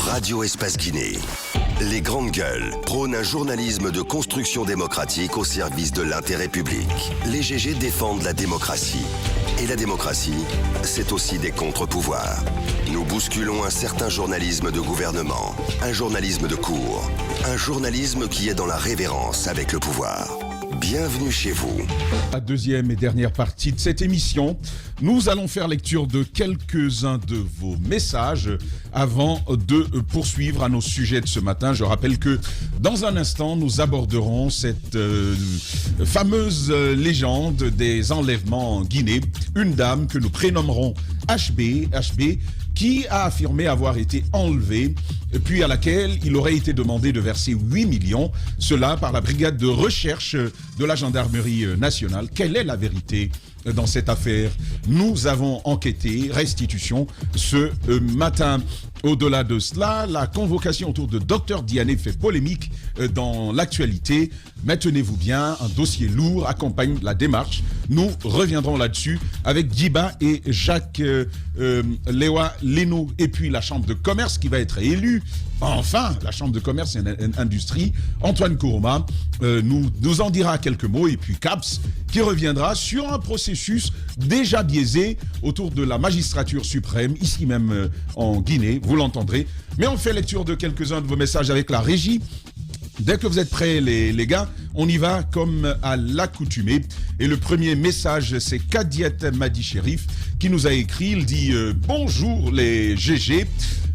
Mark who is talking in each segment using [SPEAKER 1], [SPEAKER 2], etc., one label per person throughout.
[SPEAKER 1] Radio Espace Guinée. Les grandes gueules prônent un journalisme de construction démocratique au service de l'intérêt public. Les GG défendent la démocratie. Et la démocratie, c'est aussi des contre-pouvoirs. Nous bousculons un certain journalisme de gouvernement, un journalisme de cour, un journalisme qui est dans la révérence avec le pouvoir. Bienvenue chez vous.
[SPEAKER 2] La deuxième et dernière partie de cette émission, nous allons faire lecture de quelques-uns de vos messages avant de poursuivre à nos sujets de ce matin. Je rappelle que dans un instant, nous aborderons cette fameuse légende des enlèvements en Guinée. Une dame que nous prénommerons HB, qui a affirmé avoir été enlevée, puis à laquelle il aurait été demandé de verser 8 millions, cela par la brigade de recherche de la gendarmerie nationale. Quelle est la vérité dans cette affaire? Nous avons enquêté, restitution, ce matin. Au-delà de cela, la convocation autour de Dr Diané fait polémique dans l'actualité. Mais tenez-vous bien, un dossier lourd accompagne la démarche. Nous reviendrons là-dessus avec Djiba et Jacques Lewa Leno. Et puis la Chambre de commerce qui va être élue. Enfin, la Chambre de commerce et industrie. Antoine Kourouma nous en dira quelques mots. Et puis Caps qui reviendra sur un processus déjà biaisé autour de la magistrature suprême, ici même en Guinée. Vous l'entendrez. Mais on fait lecture de quelques-uns de vos messages avec la régie. Dès que vous êtes prêts, les gars, on y va comme à l'accoutumée. Et le premier message, c'est Kadiet Madi Sherif qui nous a écrit. Il dit « Bonjour les GG ».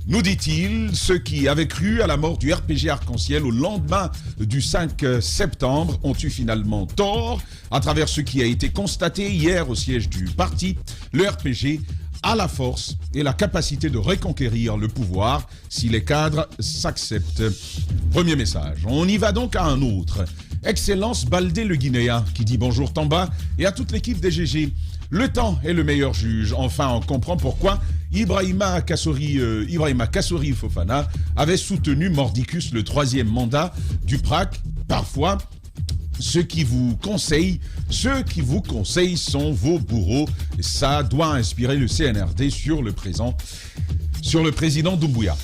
[SPEAKER 2] Nous dit-il, ceux qui avaient cru à la mort du RPG Arc-en-Ciel au lendemain du 5 septembre ont eu finalement tort. À travers ce qui a été constaté hier au siège du parti, le RPG a la force et la capacité de reconquérir le pouvoir si les cadres s'acceptent. Premier message. On y va donc à un autre. Excellence Baldé le Guinéen qui dit bonjour Tamba et à toute l'équipe des GG. Le temps est le meilleur juge. Enfin, on comprend pourquoi Ibrahima Kassori Fofana avait soutenu Mordicus le 3e mandat du PRAC. Parfois, ceux qui vous conseillent sont vos bourreaux. Et ça doit inspirer le CNRD sur le président Doumbouya.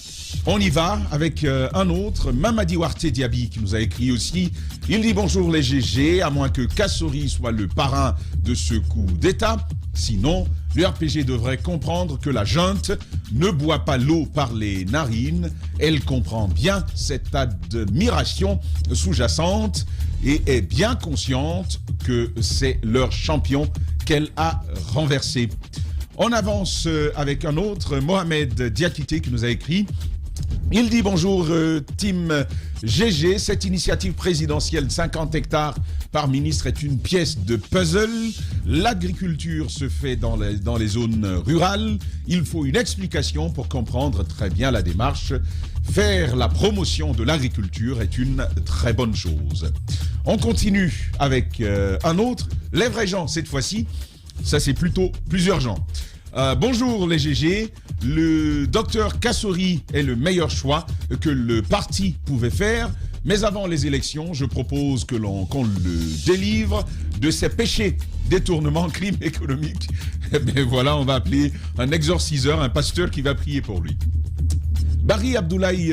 [SPEAKER 2] On y va avec un autre, Mamadi Ouarte Diaby, qui nous a écrit aussi. Il dit bonjour les GG, à moins que Kassori soit le parrain de ce coup d'État. Sinon, le RPG devrait comprendre que la junte ne boit pas l'eau par les narines. Elle comprend bien cette admiration sous-jacente et est bien consciente que c'est leur champion qu'elle a renversé. On avance avec un autre, Mohamed Diakité, qui nous a écrit. Il dit bonjour team GG, cette initiative présidentielle de 50 hectares par ministre est une pièce de puzzle. L'agriculture se fait dans les zones rurales. Il faut une explication pour comprendre très bien la démarche. Faire la promotion de l'agriculture est une très bonne chose. On continue avec un autre, les vrais gens cette fois-ci. Ça c'est plutôt plusieurs gens. Bonjour les GG, le docteur Kassori est le meilleur choix que le parti pouvait faire, mais avant les élections, je propose qu'on le délivre de ses péchés, détournement, crime économique. Mais voilà, on va appeler un exorciseur, un pasteur qui va prier pour lui. Barry Abdoulaye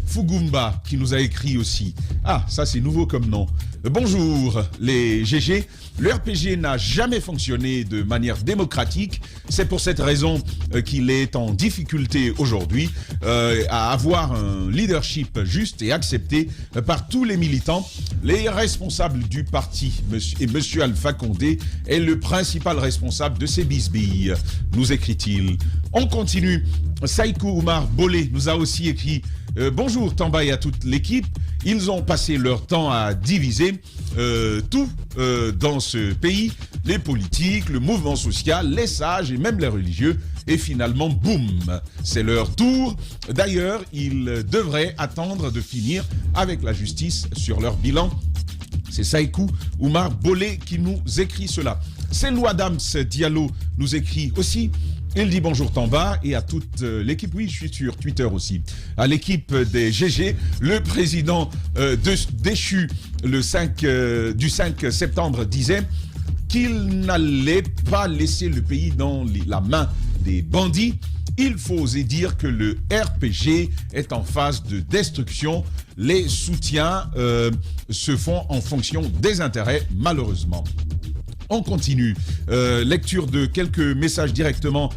[SPEAKER 2] Fugumba qui nous a écrit aussi. Ah, ça c'est nouveau comme nom. Bonjour les GG. Le RPG n'a jamais fonctionné de manière démocratique. C'est pour cette raison qu'il est en difficulté aujourd'hui à avoir un leadership juste et accepté par tous les militants. Les responsables du parti et M. Alpha Condé est le principal responsable de ces bisbilles, nous écrit-il. On continue. Saïkou Oumar Bolé nous a aussi écrit bonjour Tamba et à toute l'équipe. Ils ont passé leur temps à diviser tout dans ce pays, les politiques, le mouvement social, les sages et même les religieux. Et finalement, boum, c'est leur tour. D'ailleurs, ils devraient attendre de finir avec la justice sur leur bilan. C'est Saïkou Oumar Bolé qui nous écrit cela. C'est Lou Adams Diallo nous écrit aussi. Il dit bonjour Tamba et à toute l'équipe, oui je suis sur Twitter aussi, à l'équipe des GG, le président déchu du 5 septembre disait qu'il n'allait pas laisser le pays dans la main des bandits. il faut oser dire que le RPG est en phase de destruction. Les soutiens se font en fonction des intérêts, malheureusement. On continue. Lecture de quelques messages directement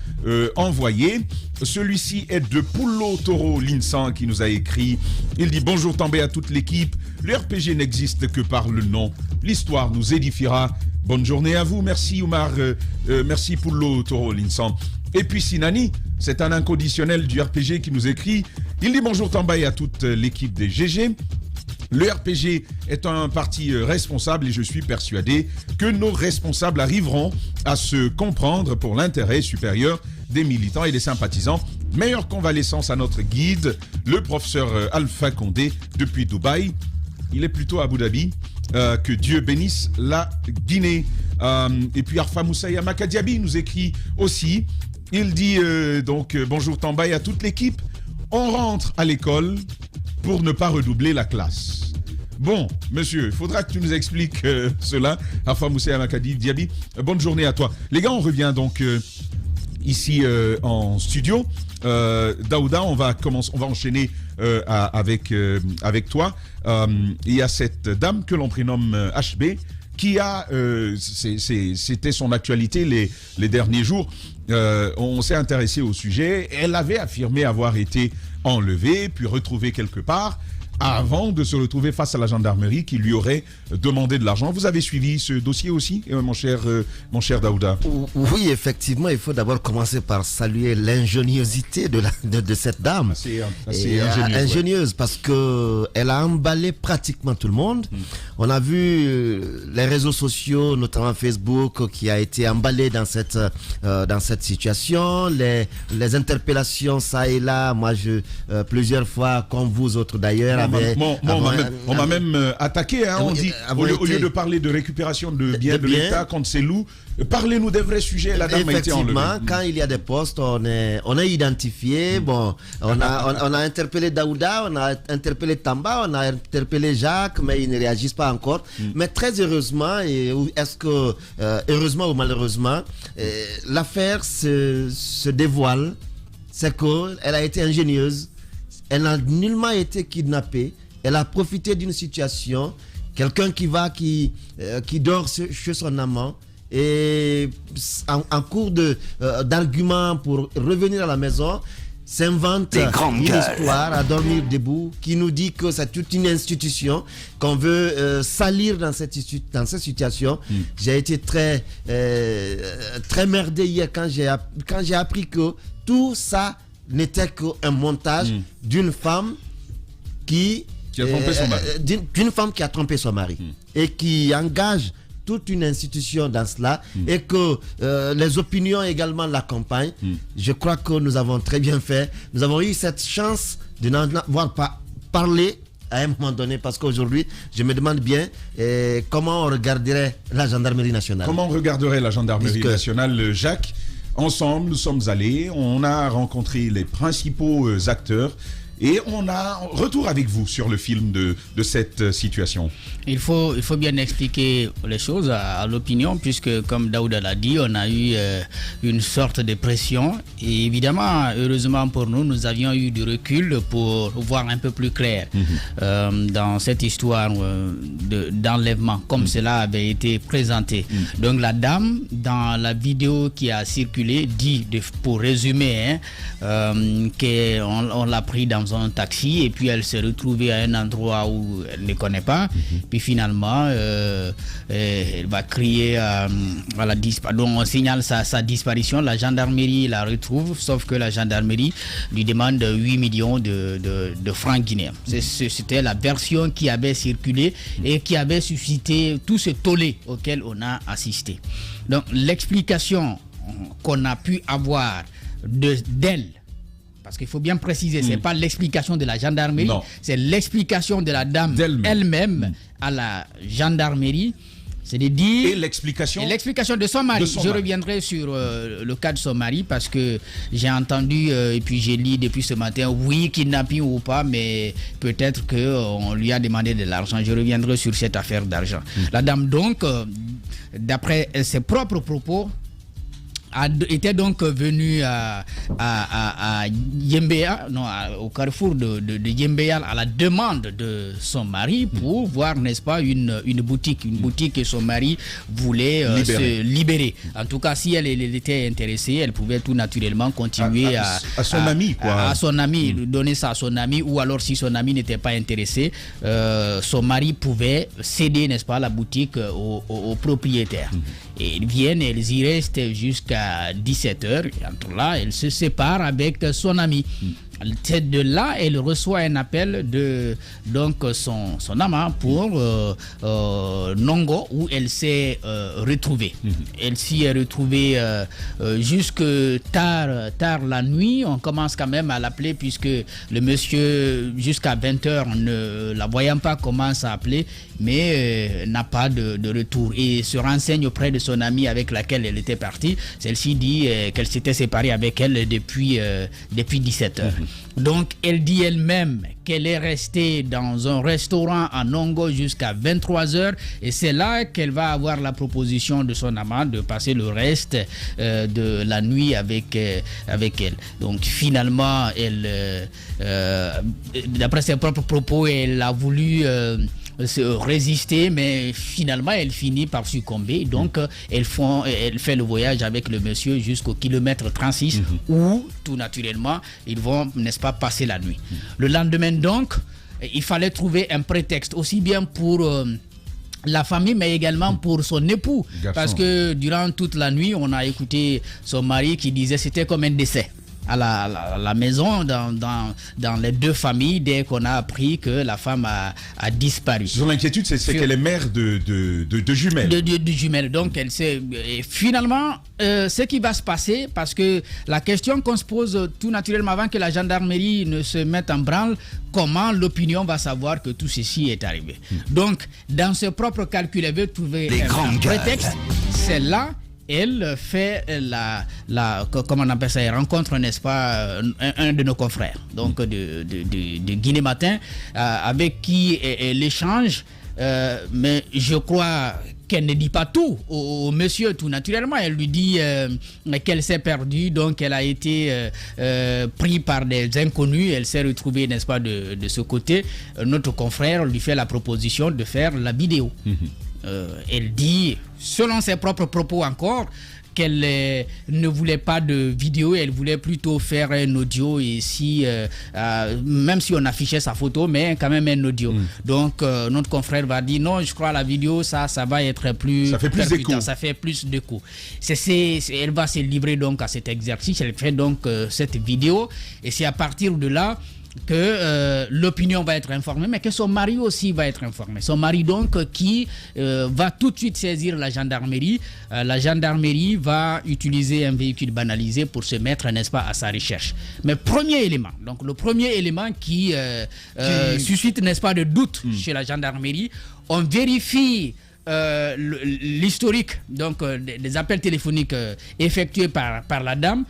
[SPEAKER 2] envoyés. Celui-ci est de Poulo Toro Linsan qui nous a écrit. Il dit « Bonjour Tambay à toute l'équipe. Le RPG n'existe que par le nom. L'histoire nous édifiera. Bonne journée à vous. Merci Oumar. Merci Poulo Toro Linsan. » Et puis Sinani, c'est un inconditionnel du RPG qui nous écrit. Il dit « Bonjour Tambay à toute l'équipe des GG. » Le RPG est un parti responsable et je suis persuadé que nos responsables arriveront à se comprendre pour l'intérêt supérieur des militants et des sympathisants. Meilleure convalescence à notre guide, le professeur Alpha Condé depuis Dubaï. Il est plutôt à Abu Dhabi. Que Dieu bénisse la Guinée. Et puis Arfa Moussaïa Makadiabi nous écrit aussi. Il dit bonjour Tambay à toute l'équipe. On rentre à l'école pour ne pas redoubler la classe. Bon, monsieur, il faudra que tu nous expliques cela. Arfa Moussaïa Makadiabi, bonne journée à toi. Les gars, on revient donc ici en studio. Daouda, on va enchaîner avec toi. Il y a cette dame que l'on prénomme HB qui a, c'était son actualité les derniers jours. On s'est intéressé au sujet. Elle avait affirmé avoir été enlevée puis retrouvée quelque part avant de se retrouver face à la gendarmerie qui lui aurait demandé de l'argent. Vous avez suivi ce dossier aussi, mon cher Daouda?
[SPEAKER 3] Oui, effectivement, il faut d'abord commencer par saluer l'ingéniosité de cette dame.
[SPEAKER 2] Assez
[SPEAKER 3] ingénieuse parce qu'elle a emballé pratiquement tout le monde. On a vu les réseaux sociaux, notamment Facebook, qui a été emballé dans cette situation. Les interpellations, ça et là, moi, plusieurs fois, comme vous autres d'ailleurs,
[SPEAKER 2] on m'a même attaqué. Hein, on dit, au lieu de parler de récupération de biens de l'État contre ces loups, parlez-nous des vrais sujets. La dame a été enlevée.
[SPEAKER 3] Effectivement, quand il y a des postes, on est identifié. Bon, on a interpellé Daouda, on a interpellé Tamba, on a interpellé Jacques, mais ils ne réagissent pas encore. Mais très heureusement, heureusement ou malheureusement, l'affaire se dévoile. C'est qu'elle a été ingénieuse. Elle n'a nullement été kidnappée. Elle a profité d'une situation. Quelqu'un qui dort chez son amant et en cours d'argument pour revenir à la maison, s'invente une histoire à dormir debout qui nous dit que c'est toute une institution qu'on veut salir dans cette situation. J'ai été très merdé hier quand j'ai appris que tout ça n'était qu'un montage d'une femme qui
[SPEAKER 2] a trompé son mari.
[SPEAKER 3] D'une femme qui a trompé son mari et qui engage toute une institution dans cela et que les opinions également l'accompagnent. Je crois que nous avons très bien fait. Nous avons eu cette chance de n'en avoir pas parlé à un moment donné parce qu'aujourd'hui, je me demande bien comment on regarderait la gendarmerie nationale.
[SPEAKER 2] Comment on regarderait la gendarmerie nationale, Jacques? Ensemble, nous sommes allés, on a rencontré les principaux acteurs et on a retour avec vous sur le film de cette situation.
[SPEAKER 4] Il faut bien expliquer les choses à l'opinion puisque, comme Daouda l'a dit, on a eu une sorte de pression et évidemment, heureusement pour nous, nous avions eu du recul pour voir un peu plus clair dans cette histoire d'enlèvement comme cela avait été présenté. Donc la dame, dans la vidéo qui a circulé, dit, pour résumer, qu'on l'a pris dans un taxi et puis elle s'est retrouvée à un endroit où elle ne connaît pas. Puis finalement, elle va crier à la disparition. Donc on signale sa disparition. La gendarmerie la retrouve, sauf que la gendarmerie lui demande 8 millions de francs guinéens. C'était la version qui avait circulé et qui avait suscité tout ce tollé auquel on a assisté. Donc l'explication qu'on a pu avoir d'elle, parce qu'il faut bien préciser, c'est pas l'explication de la gendarmerie, c'est l'explication de la dame elle-même à la gendarmerie. C'est de dire...
[SPEAKER 2] Et l'explication
[SPEAKER 4] de son mari. Je reviendrai sur le cas de son mari parce que j'ai entendu et puis j'ai lu depuis ce matin, oui, kidnapping ou pas, mais peut-être qu'on lui a demandé de l'argent. Je reviendrai sur cette affaire d'argent. La dame donc, d'après ses propres propos, était donc venu à Yembéa, au carrefour de Yembéa, à la demande de son mari pour voir, n'est-ce pas, une boutique que son mari voulait se libérer. En tout cas, si elle était intéressée, elle pouvait tout naturellement continuer à
[SPEAKER 2] son ami, quoi.
[SPEAKER 4] À son ami, donner ça à son ami, ou alors si son ami n'était pas intéressé, son mari pouvait céder, n'est-ce pas, la boutique au propriétaire. Et ils viennent, ils y restent jusqu'à 17h. Entre là, elle se sépare avec son ami. De là, elle reçoit un appel de donc son amant pour Nongo, où elle s'est retrouvée. Elle s'y est retrouvée jusque tard la nuit. On commence quand même à l'appeler puisque le monsieur, jusqu'à 20h, ne la voyant pas, commence à appeler, mais n'a pas de retour. Et se renseigne auprès de son amie avec laquelle elle était partie. Celle-ci dit qu'elle s'était séparée avec elle depuis 17h. Donc, elle dit elle-même qu'elle est restée dans un restaurant à Nongo jusqu'à 23h, et c'est là qu'elle va avoir la proposition de son amant de passer le reste de la nuit avec elle. Donc, finalement, elle, d'après ses propres propos, elle a voulu se résister, mais finalement elle finit par succomber. Donc elle fait le voyage avec le monsieur jusqu'au kilomètre 36 où tout naturellement ils vont, n'est-ce pas, passer la nuit. Le lendemain donc, il fallait trouver un prétexte aussi bien pour la famille, mais également pour son époux. Garçon. Parce que durant toute la nuit, on a écouté son mari qui disait c'était comme un décès à la maison, dans les deux familles, dès qu'on a appris que la femme a disparu. Son
[SPEAKER 2] inquiétude, c'est qu'elle est mère de jumelles.
[SPEAKER 4] De jumelles. Donc, elle sait. Et finalement, ce qui va se passer, parce que la question qu'on se pose tout naturellement avant que la gendarmerie ne se mette en branle, comment l'opinion va savoir que tout ceci est arrivé. Donc, dans ses propres calculs, elle veut trouver un prétexte. C'est là. Elle fait comment on appelle ça, elle rencontre, n'est-ce pas, un de nos confrères, donc de Guinée Matin, avec qui elle échange, mais je crois qu'elle ne dit pas tout au monsieur, tout naturellement. Elle lui dit qu'elle s'est perdue, donc elle a été prise par des inconnus, elle s'est retrouvée, n'est-ce pas, de ce côté. Notre confrère lui fait la proposition de faire la vidéo. Elle dit, selon ses propres propos encore, qu'elle ne voulait pas de vidéo, elle voulait plutôt faire un audio, et même si on affichait sa photo, mais quand même un audio. Donc notre confrère va dire non, je crois la vidéo, ça va être plus,
[SPEAKER 2] ça fait plus d'écho.
[SPEAKER 4] Ça fait plus d'écho. Elle va se livrer donc à cet exercice, elle fait donc cette vidéo, et c'est à partir de là que l'opinion va être informée, mais que son mari aussi va être informé. Son mari donc qui va tout de suite saisir la gendarmerie. La gendarmerie va utiliser un véhicule banalisé pour se mettre, n'est-ce pas, à sa recherche. Mais premier élément, donc le premier élément qui suscite, n'est-ce pas, de doute chez la gendarmerie, on vérifie l'historique donc des appels téléphoniques effectués par la dame.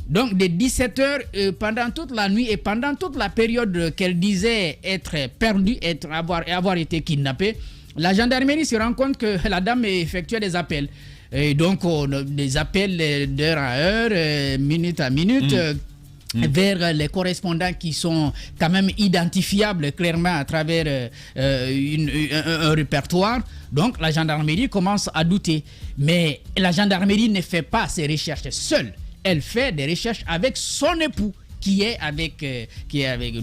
[SPEAKER 4] Donc, de 17h, pendant toute la nuit et pendant toute la période qu'elle disait être perdue, avoir été kidnappée, la gendarmerie se rend compte que la dame effectuait des appels. Et donc, des appels d'heure à heure, minute à minute, vers les correspondants qui sont quand même identifiables clairement à travers un répertoire. Donc, la gendarmerie commence à douter. Mais la gendarmerie ne fait pas ses recherches seule. Elle fait des recherches avec son époux qui est avec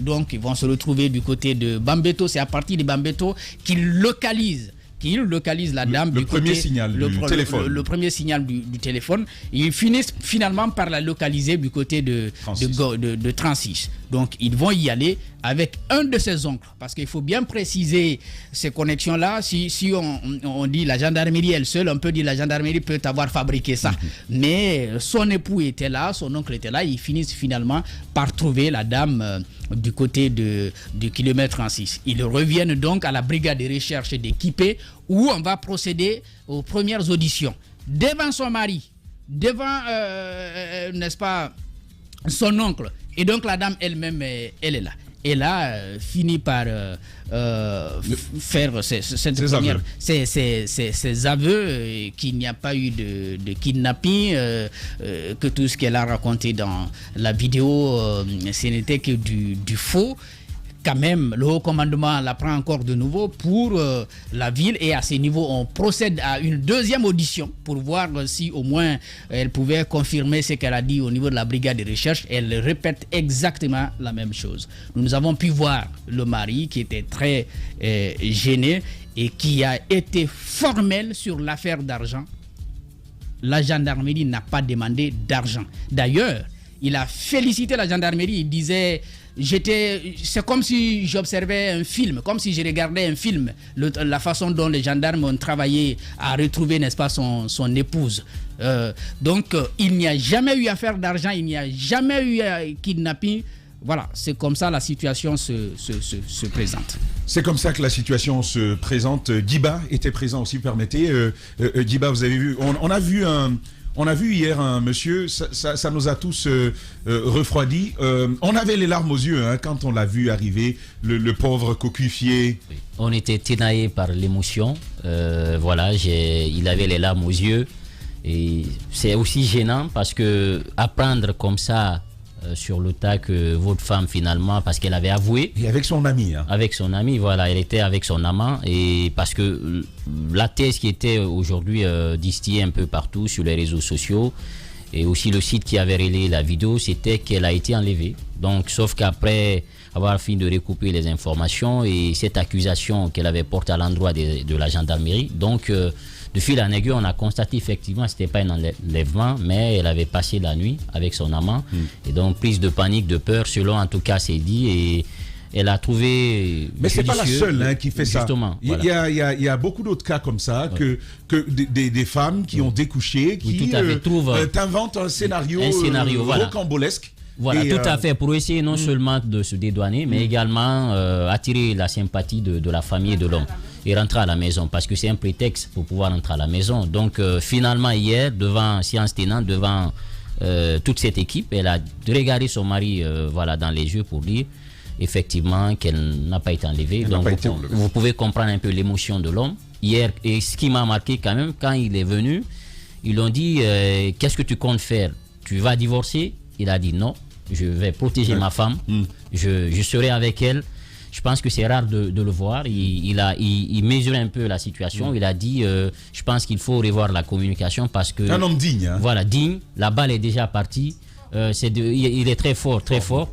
[SPEAKER 4] donc ils vont se retrouver du côté de Bambeto. C'est à partir de Bambeto qu'ils localisent la dame
[SPEAKER 2] le premier signal du téléphone.
[SPEAKER 4] Le premier signal du téléphone. Ils finissent finalement par la localiser du côté de 36. Donc ils vont y aller avec un de ses oncles, parce qu'il faut bien préciser ces connexions-là. Si on dit la gendarmerie elle seule, on peut dire la gendarmerie peut avoir fabriqué ça. Mais son époux était là, son oncle était là, ils finissent finalement par trouver la dame du côté du kilomètre 36. Ils reviennent donc à la brigade de recherche d'équipés, où on va procéder aux premières auditions devant son mari, devant n'est-ce pas, son oncle, et donc la dame elle-même elle est là. elle a fini par faire ces aveux qu'il n'y a pas eu de kidnapping, que tout ce qu'elle a raconté dans la vidéo, ce n'était que du faux. Quand même, le haut commandement la prend encore de nouveau pour la ville, et à ce niveau, on procède à une deuxième audition pour voir si au moins elle pouvait confirmer ce qu'elle a dit au niveau de la brigade de recherche. Elle répète exactement la même chose. Nous avons pu voir le mari qui était très gêné et qui a été formel sur l'affaire d'argent. La gendarmerie n'a pas demandé d'argent. D'ailleurs, il a félicité la gendarmerie. Il disait... c'est comme si j'observais un film, comme si je regardais un film, la façon dont les gendarmes ont travaillé à retrouver, n'est-ce pas, son épouse. Donc, il n'y a jamais eu affaire d'argent, il n'y a jamais eu kidnapping. Voilà, c'est comme ça la situation se présente.
[SPEAKER 2] C'est comme ça que la situation se présente. Djiba était présent aussi, permettez. Djiba, vous avez vu, on a vu hier un monsieur, ça nous a tous refroidis. On avait les larmes aux yeux quand on l'a vu arriver, le pauvre cocufié.
[SPEAKER 5] Oui. On était ténaillés par l'émotion. Voilà, il avait les larmes aux yeux. Et c'est aussi gênant parce que apprendre comme ça sur le tas que votre femme finalement, parce qu'elle avait avoué.
[SPEAKER 2] Et avec son ami.
[SPEAKER 5] Avec son ami, voilà, elle était avec son amant. Et parce que la thèse qui était aujourd'hui distillée un peu partout sur les réseaux sociaux, et aussi le site qui avait relayé la vidéo, c'était qu'elle a été enlevée. Donc, sauf qu'après avoir fini de recouper les informations et cette accusation qu'elle avait portée à l'endroit de la gendarmerie, donc de fil en aiguille, on a constaté effectivement que ce n'était pas un enlèvement, mais elle avait passé la nuit avec son amant. Et donc, prise de panique, de peur, selon en tout cas c'est dit. Et elle a trouvé.
[SPEAKER 2] Mais c'est pas la seule qui fait
[SPEAKER 5] justement,
[SPEAKER 2] ça.
[SPEAKER 5] Voilà.
[SPEAKER 2] Il y a beaucoup d'autres cas comme ça, que des femmes qui ont découché, qui t'inventent un scénario rocambolesque.
[SPEAKER 5] Voilà, tout à fait, pour essayer non seulement de se dédouaner, mais également attirer la sympathie de la famille et de l'homme et rentrer à la maison, parce que c'est un prétexte pour pouvoir rentrer à la maison. Donc finalement hier, devant séance tenante, devant toute cette équipe, elle a regardé son mari dans les yeux pour dire effectivement qu'elle n'a pas été enlevée. Donc vous pouvez comprendre un peu l'émotion de l'homme hier. Et ce qui m'a marqué quand même, quand il est venu, ils lui ont dit qu'est-ce que tu comptes faire? Tu vas divorcer? Il a dit non, je vais protéger ma femme, je serai avec elle. Je pense que c'est rare de le voir. Il mesurait un peu la situation. Il a dit je pense qu'il faut revoir la communication parce que.
[SPEAKER 2] Un homme digne.
[SPEAKER 5] Voilà, digne. La balle est déjà partie. Il est très fort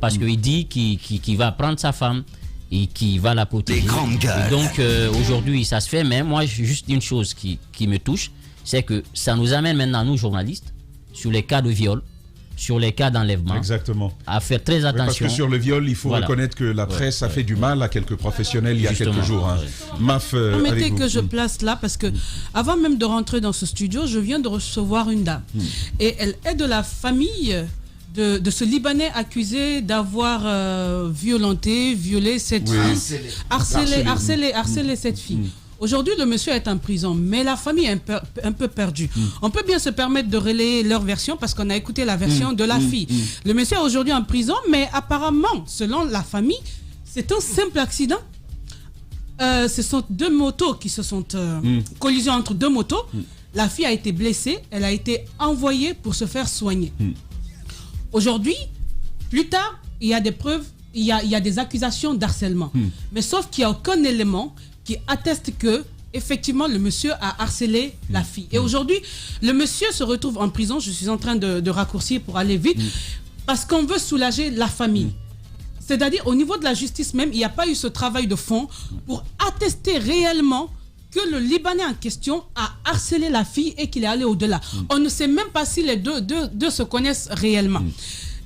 [SPEAKER 5] parce qu'il dit qu'il va prendre sa femme et qu'il va la protéger.
[SPEAKER 1] Des grandes gueules.
[SPEAKER 5] Et donc aujourd'hui ça se fait, mais moi juste une chose qui me touche, c'est que ça nous amène maintenant, nous journalistes, sur les cas de viol, sur les cas d'enlèvement.
[SPEAKER 2] Exactement.
[SPEAKER 5] À faire très attention.
[SPEAKER 2] Parce que sur le viol, il faut reconnaître que la presse a fait du mal à quelques professionnels il y a quelques jours. Maf,
[SPEAKER 6] permettez que je place là, parce que avant même de rentrer dans ce studio, je viens de recevoir une dame. Et elle est de la famille de ce Libanais accusé d'avoir violé cette fille, harcelé cette fille. Aujourd'hui, le monsieur est en prison, mais la famille est un peu perdue. On peut bien se permettre de relayer leur version parce qu'on a écouté la version de la fille. Le monsieur est aujourd'hui en prison, mais apparemment, selon la famille, c'est un simple accident. Ce sont deux motos qui se sont... collision entre deux motos. La fille a été blessée, elle a été envoyée pour se faire soigner. Aujourd'hui, plus tard, il y a des preuves, il y a des accusations d'harcèlement. Mais sauf qu'il n'y a aucun élément qui atteste que effectivement le monsieur a harcelé la fille. Et aujourd'hui, le monsieur se retrouve en prison. Je suis en train de raccourcir pour aller vite, parce qu'on veut soulager la famille. C'est-à-dire au niveau de la justice même, il n'y a pas eu ce travail de fond pour attester réellement que le Libanais en question a harcelé la fille et qu'il est allé au-delà. On ne sait même pas si les deux se connaissent réellement.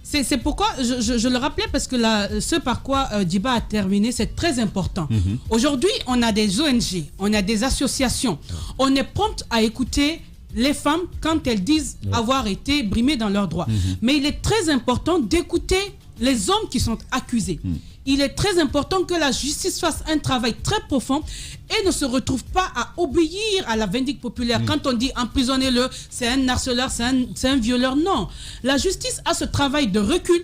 [SPEAKER 6] C'est pourquoi je le rappelais, parce que ce par quoi Djiba a terminé, c'est très important. Aujourd'hui, on a des ONG, on a des associations. On est prompt à écouter les femmes quand elles disent avoir été brimées dans leurs droits. Mais il est très important d'écouter les hommes qui sont accusés. Il est très important que la justice fasse un travail très profond et ne se retrouve pas à obéir à la vindicte populaire. Quand on dit emprisonnez-le, c'est un harceleur, c'est un violeur. Non. La justice a ce travail de recul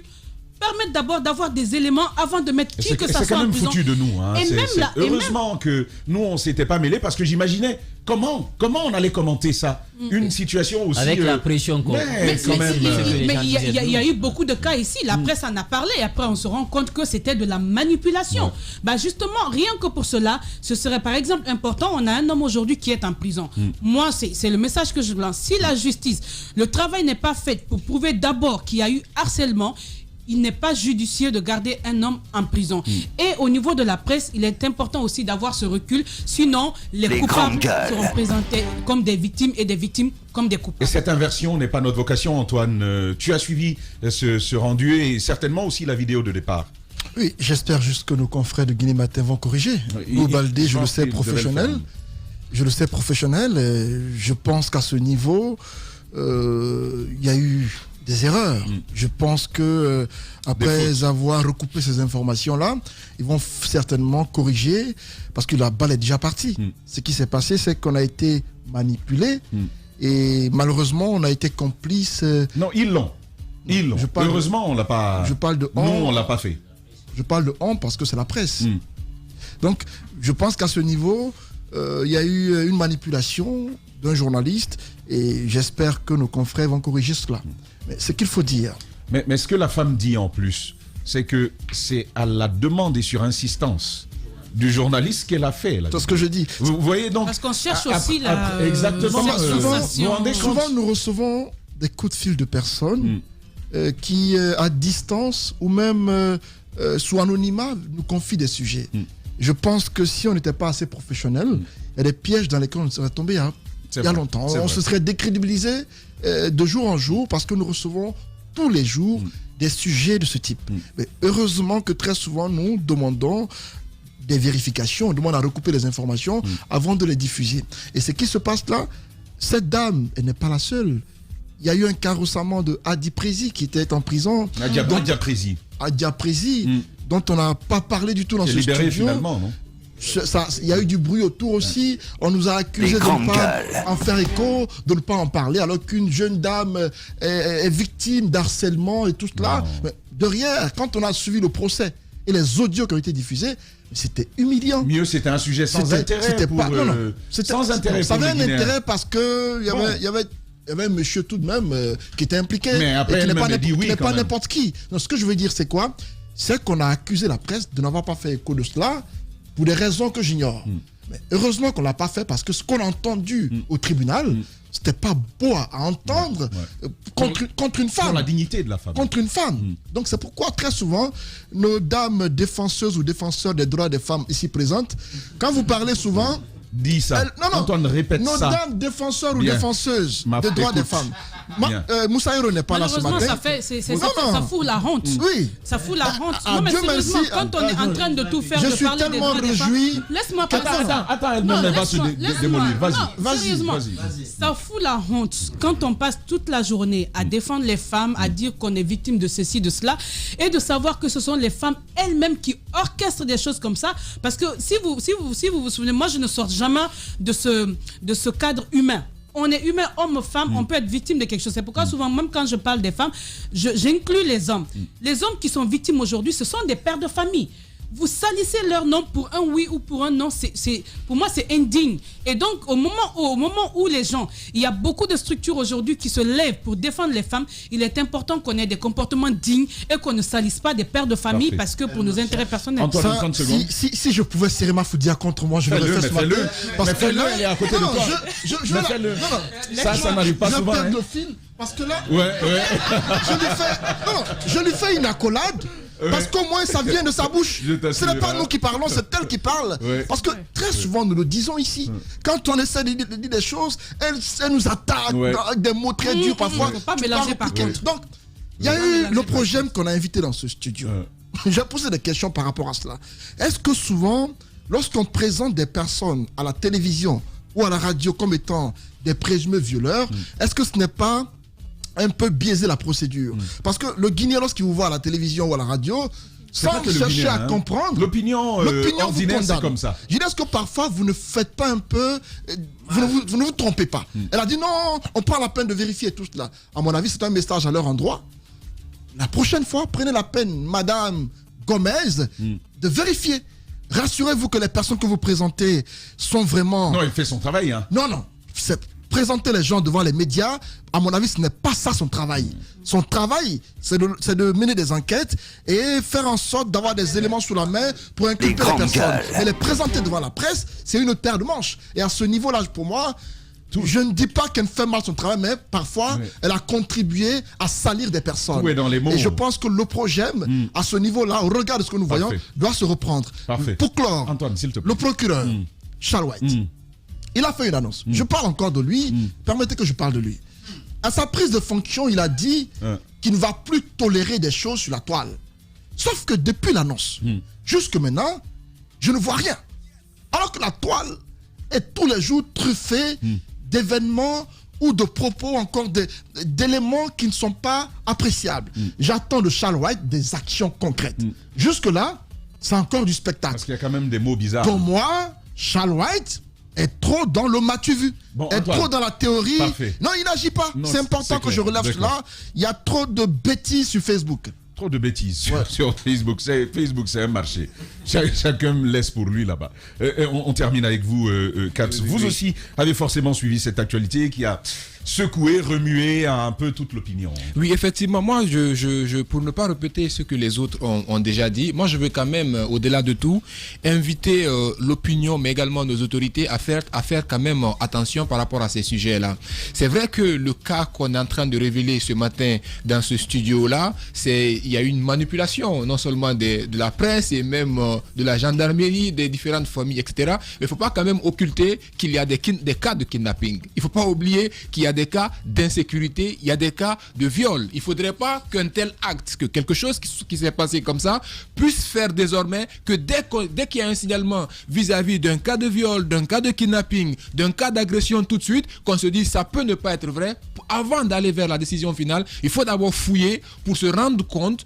[SPEAKER 6] permettre d'abord d'avoir des éléments avant de mettre qui que ça soit en prison.
[SPEAKER 2] C'est quand même foutu de nous. Hein.
[SPEAKER 6] Et même là,
[SPEAKER 2] heureusement que nous, on ne s'était pas mêlés parce que j'imaginais comment on allait commenter ça. Une situation aussi...
[SPEAKER 5] Avec la pression qu'on...
[SPEAKER 6] Mais
[SPEAKER 2] quand même...
[SPEAKER 6] il y a eu beaucoup de cas ici. La presse en a parlé. Et après, on se rend compte que c'était de la manipulation. Bah justement, rien que pour cela, ce serait par exemple important. On a un homme aujourd'hui qui est en prison. Moi, c'est le message que je lance. Si la justice, le travail n'est pas fait pour prouver d'abord qu'il y a eu harcèlement, il n'est pas judicieux de garder un homme en prison. Et au niveau de la presse, il est important aussi d'avoir ce recul. Sinon, les coupables seront présentés comme des victimes et des victimes comme des coupables.
[SPEAKER 2] Et cette inversion n'est pas notre vocation, Antoine. Tu as suivi ce rendu et certainement aussi la vidéo de départ.
[SPEAKER 7] Oui, j'espère juste que nos confrères de Guinée Matin vont corriger. Nous, Baldé, je le sais professionnel. Je le sais professionnel. Et je pense qu'à ce niveau, il y a eu des erreurs. Je pense que après avoir recoupé ces informations-là, ils vont certainement corriger parce que la balle est déjà partie. Ce qui s'est passé, c'est qu'on a été manipulé et malheureusement, on a été complice.
[SPEAKER 2] Non, ils l'ont. Heureusement, on l'a pas.
[SPEAKER 7] Je parle de
[SPEAKER 2] nous, on l'a pas fait.
[SPEAKER 7] Je parle de on parce que c'est la presse. Donc, je pense qu'à ce niveau, il y a eu une manipulation d'un journaliste et j'espère que nos confrères vont corriger cela. Mais ce qu'il faut dire...
[SPEAKER 2] Mais ce que la femme dit en plus, c'est que c'est à la demande et sur insistance du journaliste qu'elle a fait.
[SPEAKER 7] C'est ce que je dis.
[SPEAKER 2] Vous voyez donc...
[SPEAKER 6] Parce qu'on cherche aussi la...
[SPEAKER 2] Exactement.
[SPEAKER 7] Souvent, nous recevons des coups de fil de personnes qui, à distance ou même sous anonymat, nous confient des sujets. Je pense que si on n'était pas assez professionnel, il y a des pièges dans lesquels on serait tombé il y a longtemps. On se serait décrédibilisé de jour en jour parce que nous recevons tous les jours des sujets de ce type. Mais heureusement que très souvent, nous demandons des vérifications, on demande à recouper les informations avant de les diffuser. Et ce qui se passe là, cette dame, elle n'est pas la seule. Il y a eu un cas récemment de Adi Prési qui était en prison. Adi Prési, dont on n'a pas parlé du tout dans ce studio.
[SPEAKER 2] Libéré finalement, non?
[SPEAKER 7] Il y a eu du bruit autour aussi. On nous a accusé de ne pas en faire écho, de ne pas en parler, alors qu'une jeune dame est victime d'harcèlement et tout cela. Mais derrière, quand on a suivi le procès et les audios qui ont été diffusés, c'était humiliant.
[SPEAKER 2] Mieux, c'était un sujet sans intérêt. Sans intérêt.
[SPEAKER 7] Ça avait un intérêt parce qu'il y avait un monsieur tout de même qui était impliqué.
[SPEAKER 2] Mais après, elle m'a dit oui.
[SPEAKER 7] N'est pas n'importe qui. Donc, ce que je veux dire, c'est quoi? C'est qu'on a accusé la presse de n'avoir pas fait écho de cela pour des raisons que j'ignore. Mais heureusement qu'on ne l'a pas fait parce que ce qu'on a entendu au tribunal, c'était pas beau à entendre contre une femme.
[SPEAKER 2] Pour la dignité de la femme.
[SPEAKER 7] Contre une femme. Donc c'est pourquoi très souvent, nos dames défenseuses ou défenseurs des droits des femmes ici présentes, quand vous parlez souvent...
[SPEAKER 2] Dis ça. Antoine, répète ça.
[SPEAKER 7] Nos dames défenseurs ou défenseuses des droits des femmes. Moussa Hiro n'est pas là ce matin.
[SPEAKER 6] Ça fout la honte.
[SPEAKER 7] Oui.
[SPEAKER 6] Ça fout la honte.
[SPEAKER 7] Non, mais sérieusement,
[SPEAKER 6] quand on est en train de tout faire,
[SPEAKER 7] je suis tellement réjoui.
[SPEAKER 6] Laisse-moi parler.
[SPEAKER 2] Attends, elle va se démolir. Vas-y.
[SPEAKER 6] Sérieusement, ça fout la honte quand on passe toute la journée à défendre les femmes, à dire qu'on est victime de ceci, de cela, et de savoir que ce sont les femmes elles-mêmes qui orchestrent des choses comme ça. Parce que si vous vous souvenez, moi je ne sors jamais de ce cadre humain. On est humain, homme, femme, on peut être victime de quelque chose. C'est pourquoi souvent, même quand je parle des femmes, j'inclus les hommes. Les hommes qui sont victimes aujourd'hui, ce sont des pères de famille. Vous salissez leur nom pour un oui ou pour un non, pour moi c'est indigne. Et donc au moment où les gens, il y a beaucoup de structures aujourd'hui qui se lèvent pour défendre les femmes, il est important qu'on ait des comportements dignes et qu'on ne salisse pas des pères de famille parce que pour nos intérêts personnels.
[SPEAKER 2] Antoine, 30 secondes.
[SPEAKER 7] Si je pouvais serrer ma Foudia contre moi, je le ferais ce matin.
[SPEAKER 2] Parce que là, elle est à côté de toi. Ça n'arrive pas souvent.
[SPEAKER 7] Parce que là,
[SPEAKER 2] ouais.
[SPEAKER 7] je lui fais une accolade. Parce qu'au moins ça vient de sa bouche. Ce n'est pas nous qui parlons, c'est elle qui parle. Parce que très souvent nous le disons ici. Quand on essaie de dire des choses, elle nous attaque avec des mots très durs parfois.
[SPEAKER 6] Pas mélanger par contre.
[SPEAKER 7] Donc, il y a eu le projet qu'on a invité dans ce studio. J'ai posé des questions par rapport à cela. Est-ce que souvent, lorsqu'on présente des personnes à la télévision ou à la radio comme étant des présumés violeurs, est-ce que ce n'est pas un peu biaiser la procédure? Parce que le Guinéen, lorsqu'il vous voit à la télévision ou à la radio, sans chercher à comprendre,
[SPEAKER 2] l'opinion ordinaire, c'est comme ça.
[SPEAKER 7] Je dis, est-ce que parfois vous ne faites pas un peu, vous ne vous trompez pas? Elle a dit non, on prend la peine de vérifier tout cela. À mon avis, c'est un message à leur endroit. La prochaine fois, prenez la peine, Madame Gomez, de vérifier. Rassurez-vous que les personnes que vous présentez sont vraiment...
[SPEAKER 2] Non, il fait son travail. Hein.
[SPEAKER 7] Non. C'est présenter les gens devant les médias. À mon avis, ce n'est pas ça son travail. Son travail, c'est de mener des enquêtes et faire en sorte d'avoir des éléments sous la main pour inculper les personnes. Mais les présenter devant la presse, c'est une paire de manches. Et à ce niveau-là, pour moi... Je ne dis pas qu'elle fait mal son travail, mais parfois, elle a contribué à salir des personnes.
[SPEAKER 2] Tout est dans les mots.
[SPEAKER 7] Et je pense que l'Oprogem, à ce niveau-là, au regard de ce que nous voyons, doit se reprendre. Pour clore,
[SPEAKER 2] Antoine, s'il te plaît.
[SPEAKER 7] le procureur, Charles White, il a fait une annonce. Je parle encore de lui. Permettez que je parle de lui. À sa prise de fonction, il a dit qu'il ne va plus tolérer des choses sur la toile. Sauf que depuis l'annonce, jusque maintenant, je ne vois rien. Alors que la toile est tous les jours truffée d'événements ou de propos, encore d'éléments qui ne sont pas appréciables. J'attends de Charles White des actions concrètes. Jusque-là, c'est encore du spectacle.
[SPEAKER 2] Parce qu'il y a quand même des mots bizarres.
[SPEAKER 7] Pour moi, Charles White est trop dans le m'as-tu vu, est trop dans la théorie.
[SPEAKER 2] Parfait.
[SPEAKER 7] Non, il n'agit pas. C'est important que je relève cela. Il y a trop de bêtises sur Facebook.
[SPEAKER 2] Trop de bêtises sur Facebook. Facebook, c'est un marché. Chacun me laisse pour lui là-bas. On termine avec vous, Caps. Vous aussi avez forcément suivi cette actualité qui a secoué, remué un peu toute l'opinion.
[SPEAKER 8] Oui, effectivement. Moi, pour ne pas répéter ce que les autres ont déjà dit, moi, je veux quand même, au-delà de tout, inviter l'opinion, mais également nos autorités à faire quand même attention par rapport à ces sujets-là. C'est vrai que le cas qu'on est en train de révéler ce matin dans ce studio-là, il y a une manipulation, non seulement de la presse et même de la gendarmerie, des différentes familles, etc. Mais il ne faut pas quand même occulter qu'il y a des cas de kidnapping. Il ne faut pas oublier qu'il y a des cas d'insécurité, il y a des cas de viol. Il ne faudrait pas qu'un tel acte, que quelque chose qui s'est passé comme ça, puisse faire désormais que dès qu'il y a un signalement vis-à-vis d'un cas de viol, d'un cas de kidnapping, d'un cas d'agression tout de suite, qu'on se dise ça peut ne pas être vrai. Avant d'aller vers la décision finale, il faut d'abord fouiller pour se rendre compte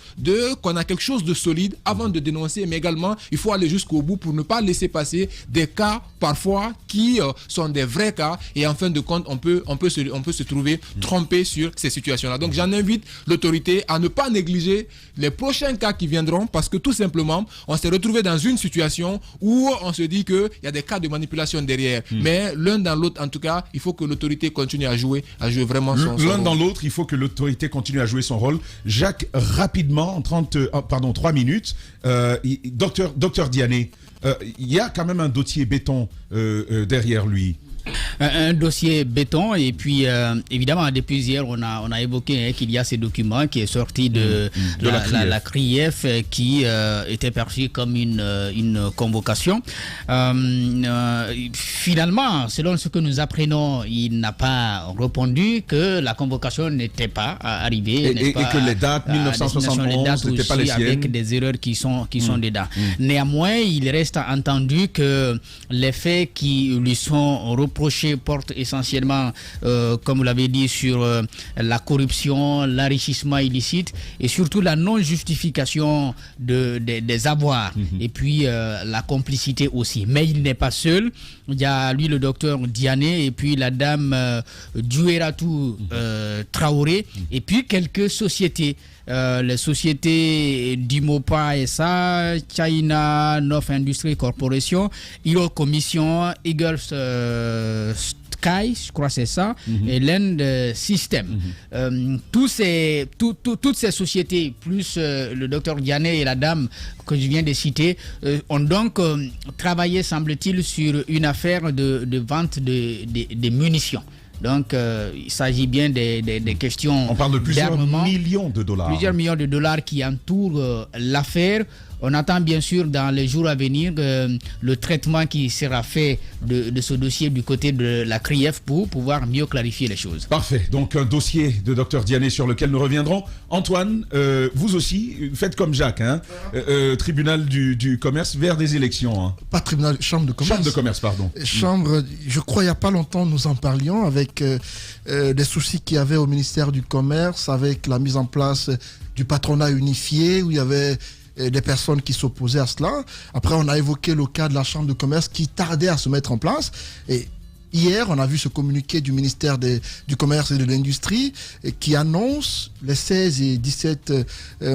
[SPEAKER 8] qu'on a quelque chose de solide avant de dénoncer, mais également il faut aller jusqu'au bout pour ne pas laisser passer des cas parfois qui sont des vrais cas et en fin de compte on peut se trouver trompé sur ces situations-là. Donc j'en invite l'autorité à ne pas négliger les prochains cas qui viendront parce que tout simplement on s'est retrouvé dans une situation où on se dit qu'il y a des cas de manipulation derrière. Mais l'un dans l'autre, en tout cas, il faut que l'autorité continue à jouer vraiment son rôle.
[SPEAKER 2] L'un dans l'autre, il faut que l'autorité continue à jouer son rôle. Jacques, rapidement, en 3 minutes, docteur Diané, il y a quand même un dossier béton derrière lui.
[SPEAKER 4] Un dossier béton et puis évidemment depuis hier on a évoqué qu'il y a ces documents qui est sorti de la CRIEF qui était perçu comme une convocation. Finalement, selon ce que nous apprenons, il n'a pas répondu que la convocation n'était pas arrivée
[SPEAKER 2] et que les dates 1971 n'étaient pas les siennes,
[SPEAKER 4] avec des erreurs qui sont dedans. Néanmoins, il reste entendu que les faits qui lui sont reprochés porte essentiellement, comme vous l'avez dit, sur la corruption, l'enrichissement illicite et surtout la non-justification des avoirs et puis la complicité aussi. Mais il n'est pas seul. Il y a lui, le docteur Diané, et puis la dame Doueratou Traoré, et puis quelques sociétés. Les sociétés d'Imopa SA, China North Industry Corporation, Hero Commission, Eagle Sky, je crois que c'est ça, et Land System. Toutes ces sociétés, plus le docteur Diané et la dame que je viens de citer, ont donc travaillé, semble-t-il, sur une affaire de vente de munitions. Donc, il s'agit bien des questions.
[SPEAKER 2] On parle de plusieurs millions de dollars.
[SPEAKER 4] Plusieurs millions de dollars qui entourent l'affaire. On attend bien sûr dans les jours à venir le traitement qui sera fait de ce dossier du côté de la CRIEF pour pouvoir mieux clarifier les choses.
[SPEAKER 2] Parfait. Donc un dossier de Dr Diané sur lequel nous reviendrons. Antoine, vous aussi, faites comme Jacques, hein, tribunal du commerce vers des élections. Hein.
[SPEAKER 7] Pas tribunal, chambre de commerce.
[SPEAKER 2] Chambre de commerce, pardon.
[SPEAKER 7] Chambre, je crois il n'y a pas longtemps nous en parlions avec des soucis qu'il y avait au ministère du Commerce, avec la mise en place du patronat unifié où il y avait des personnes qui s'opposaient à cela. Après, on a évoqué le cas de la Chambre de commerce qui tardait à se mettre en place. Et Hier, on a vu ce communiqué du ministère du Commerce et de l'Industrie qui annonce les 16 et 17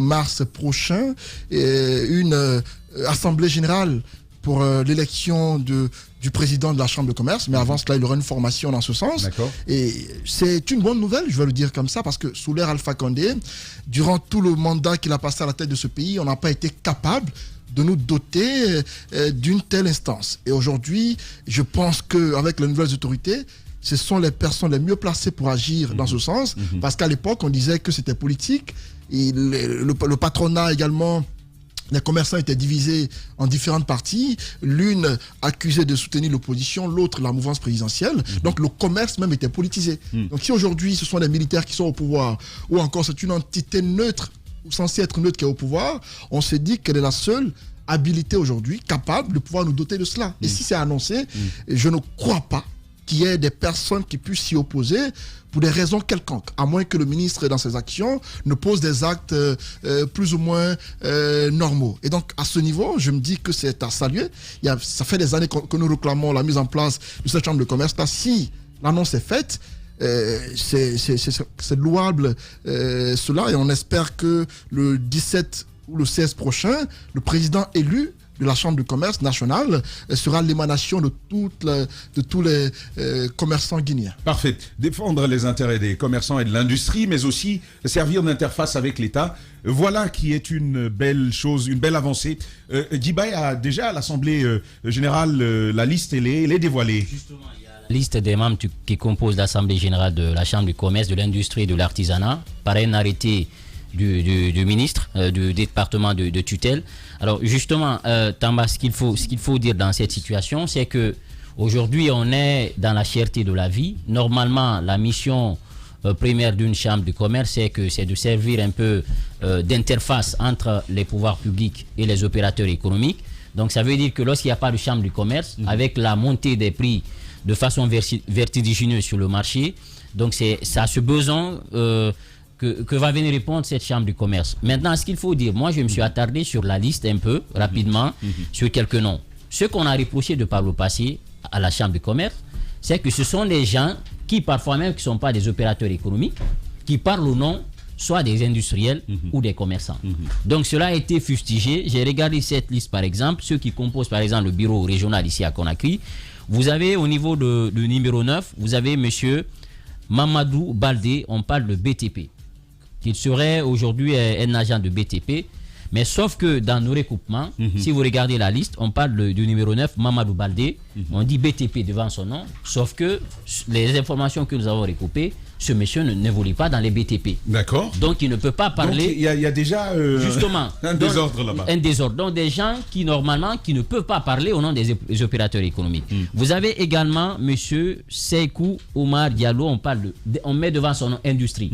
[SPEAKER 7] mars prochains une assemblée générale pour l'élection du président de la Chambre de commerce. Mais avant cela, il y aura une formation dans ce sens.
[SPEAKER 2] D'accord.
[SPEAKER 7] Et c'est une bonne nouvelle, je vais le dire comme ça, parce que sous l'ère Alpha Condé, durant tout le mandat qu'il a passé à la tête de ce pays, on n'a pas été capable de nous doter d'une telle instance. Et aujourd'hui, je pense qu'avec les nouvelles autorités, ce sont les personnes les mieux placées pour agir dans ce sens, parce qu'à l'époque, on disait que c'était politique, et le patronat également. Les commerçants étaient divisés en différentes parties, l'une accusée de soutenir l'opposition, l'autre la mouvance présidentielle. Donc le commerce même était politisé. Donc si aujourd'hui ce sont les militaires qui sont au pouvoir, ou encore c'est une entité neutre, ou censée être neutre qui est au pouvoir, on s'est dit qu'elle est la seule habilitée aujourd'hui, capable de pouvoir nous doter de cela. Et si c'est annoncé, je ne crois pas qu'il y ait des personnes qui puissent s'y opposer pour des raisons quelconques, à moins que le ministre, dans ses actions, ne pose des actes plus ou moins normaux. Et donc, à ce niveau, je me dis que c'est à saluer. Ça fait des années que nous réclamons la mise en place de cette chambre de commerce. Là, si l'annonce est faite, c'est louable cela, et on espère que le 17 ou le 16 prochain, le président élu de la Chambre de commerce nationale sera l'émanation de tous les commerçants guinéens.
[SPEAKER 2] Parfait. Défendre les intérêts des commerçants et de l'industrie, mais aussi servir d'interface avec l'État. Voilà qui est une belle chose, une belle avancée. Djibaye a déjà à l'Assemblée générale, la liste, elle est dévoilée.
[SPEAKER 5] Justement, il y a la liste des membres qui composent l'Assemblée générale de la Chambre du commerce, de l'industrie et de l'artisanat, par un arrêté du ministre du département de tutelle. Alors justement, Tamba, ce qu'il faut dire dans cette situation, c'est que aujourd'hui on est dans la cherté de la vie. Normalement, la mission première d'une chambre de commerce, c'est de servir un peu d'interface entre les pouvoirs publics et les opérateurs économiques. Donc ça veut dire que lorsqu'il n'y a pas de chambre de commerce, avec la montée des prix de façon vertigineuse sur le marché, donc c'est à ce besoin que va venir répondre cette chambre du commerce. Maintenant, ce qu'il faut dire, moi je me suis attardé sur la liste un peu, rapidement, sur quelques noms. Ce qu'on a reproché de par le passé à la chambre du commerce, c'est que ce sont des gens qui parfois même qui ne sont pas des opérateurs économiques, qui parlent au nom soit des industriels ou des commerçants. Donc cela a été fustigé. J'ai regardé cette liste par exemple, ceux qui composent par exemple le bureau régional ici à Conakry. Vous avez au niveau de numéro 9, vous avez monsieur Mamadou Baldé, on parle de BTP. Qu'il serait aujourd'hui un agent de BTP, mais sauf que dans nos recoupements, si vous regardez la liste, on parle du numéro 9, Mamadou Baldé, on dit BTP devant son nom, sauf que les informations que nous avons recoupées, ce monsieur n'évolue pas dans les BTP.
[SPEAKER 2] D'accord.
[SPEAKER 5] Donc il ne peut pas parler.
[SPEAKER 2] Donc il y a déjà
[SPEAKER 5] justement
[SPEAKER 2] un désordre là-bas.
[SPEAKER 5] Un désordre. Donc des gens qui normalement qui ne peuvent pas parler au nom des opérateurs économiques. Vous avez également monsieur Seikou Omar Diallo, on met devant son nom industrie.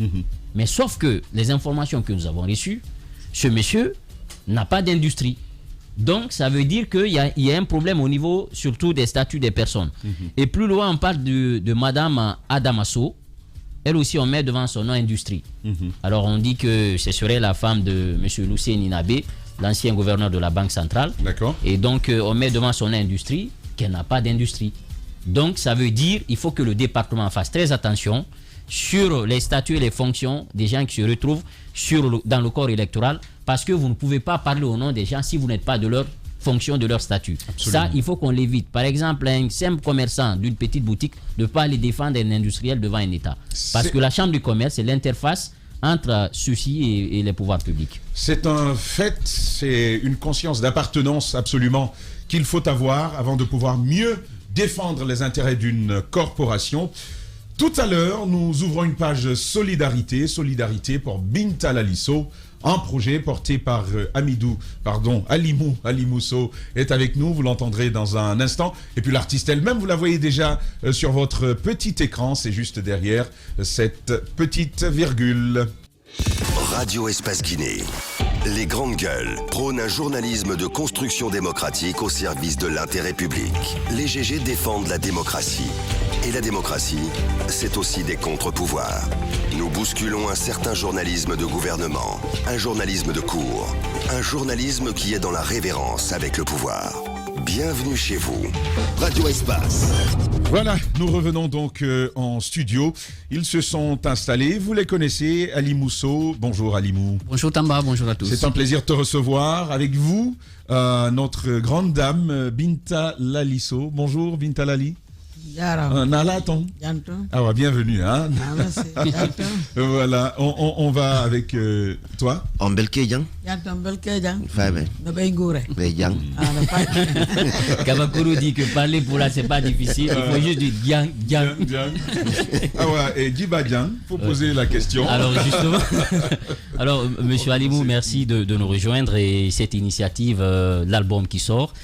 [SPEAKER 5] Mais sauf que les informations que nous avons reçues, ce monsieur n'a pas d'industrie. Donc ça veut dire qu'il y a un problème au niveau surtout des statuts des personnes. Et plus loin, on parle de madame Adamasso. Elle aussi, on met devant son nom industrie. Alors on dit que ce serait la femme de monsieur Lucien Inabé, l'ancien gouverneur de la Banque centrale.
[SPEAKER 2] D'accord.
[SPEAKER 5] Et donc on met devant son nom industrie qu'elle n'a pas d'industrie. Donc ça veut dire qu'il faut que le département fasse très attention sur les statuts et les fonctions des gens qui se retrouvent dans le corps électoral, parce que vous ne pouvez pas parler au nom des gens si vous n'êtes pas de leur fonction, de leur statut. Absolument. Ça, il faut qu'on l'évite. Par exemple, un simple commerçant d'une petite boutique ne peut pas aller défendre un industriel devant un État. Parce que la chambre du commerce, c'est l'interface entre ceux-ci et les pouvoirs publics.
[SPEAKER 2] C'est un fait, c'est une conscience d'appartenance absolument qu'il faut avoir avant de pouvoir mieux défendre les intérêts d'une corporation. Tout à l'heure, nous ouvrons une page solidarité pour Binta Lalisso. Un projet porté par Alimou Sow est avec nous, vous l'entendrez dans un instant. Et puis l'artiste elle-même, vous la voyez déjà sur votre petit écran, c'est juste derrière cette petite virgule.
[SPEAKER 1] Radio Espace Guinée. Les grandes gueules prônent un journalisme de construction démocratique au service de l'intérêt public. Les GG défendent la démocratie. Et la démocratie, c'est aussi des contre-pouvoirs. Nous bousculons un certain journalisme de gouvernement, un journalisme de cour, un journalisme qui est dans la révérence avec le pouvoir. Bienvenue chez vous. Radio Espace.
[SPEAKER 2] Voilà, nous revenons donc en studio. Ils se sont installés, vous les connaissez, Ali Mousso. Bonjour Alimou.
[SPEAKER 9] Bonjour Tamba, bonjour à tous.
[SPEAKER 2] C'est un plaisir de te recevoir. Avec vous, notre grande dame, Binta Lalisso. Bonjour Binta Lali. Nalaton. Ah ouais, bienvenue. Hein? Voilà, on va avec toi.
[SPEAKER 5] Kabakuru dit que parler pour là, c'est pas difficile. Il faut juste du Diang.
[SPEAKER 2] Ah ouais, et Djibadian, il faut poser la question.
[SPEAKER 5] Alors justement, alors Monsieur Alimou, merci de nous rejoindre et cette initiative, l'album qui sort.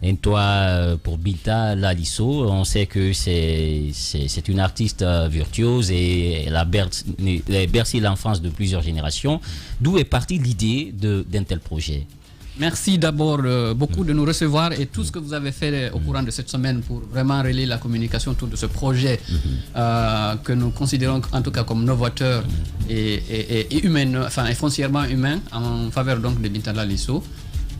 [SPEAKER 5] Et toi, pour Binta Lalisso, on sait que c'est une artiste virtuose et elle a bercé l'enfance de plusieurs générations. D'où est partie l'idée d'un tel projet?
[SPEAKER 9] Merci d'abord beaucoup de nous recevoir et tout ce que vous avez fait au courant de cette semaine pour vraiment relayer la communication autour de ce projet que nous considérons en tout cas comme novateur et humain, enfin et foncièrement humain en faveur donc de Binta Lalisso.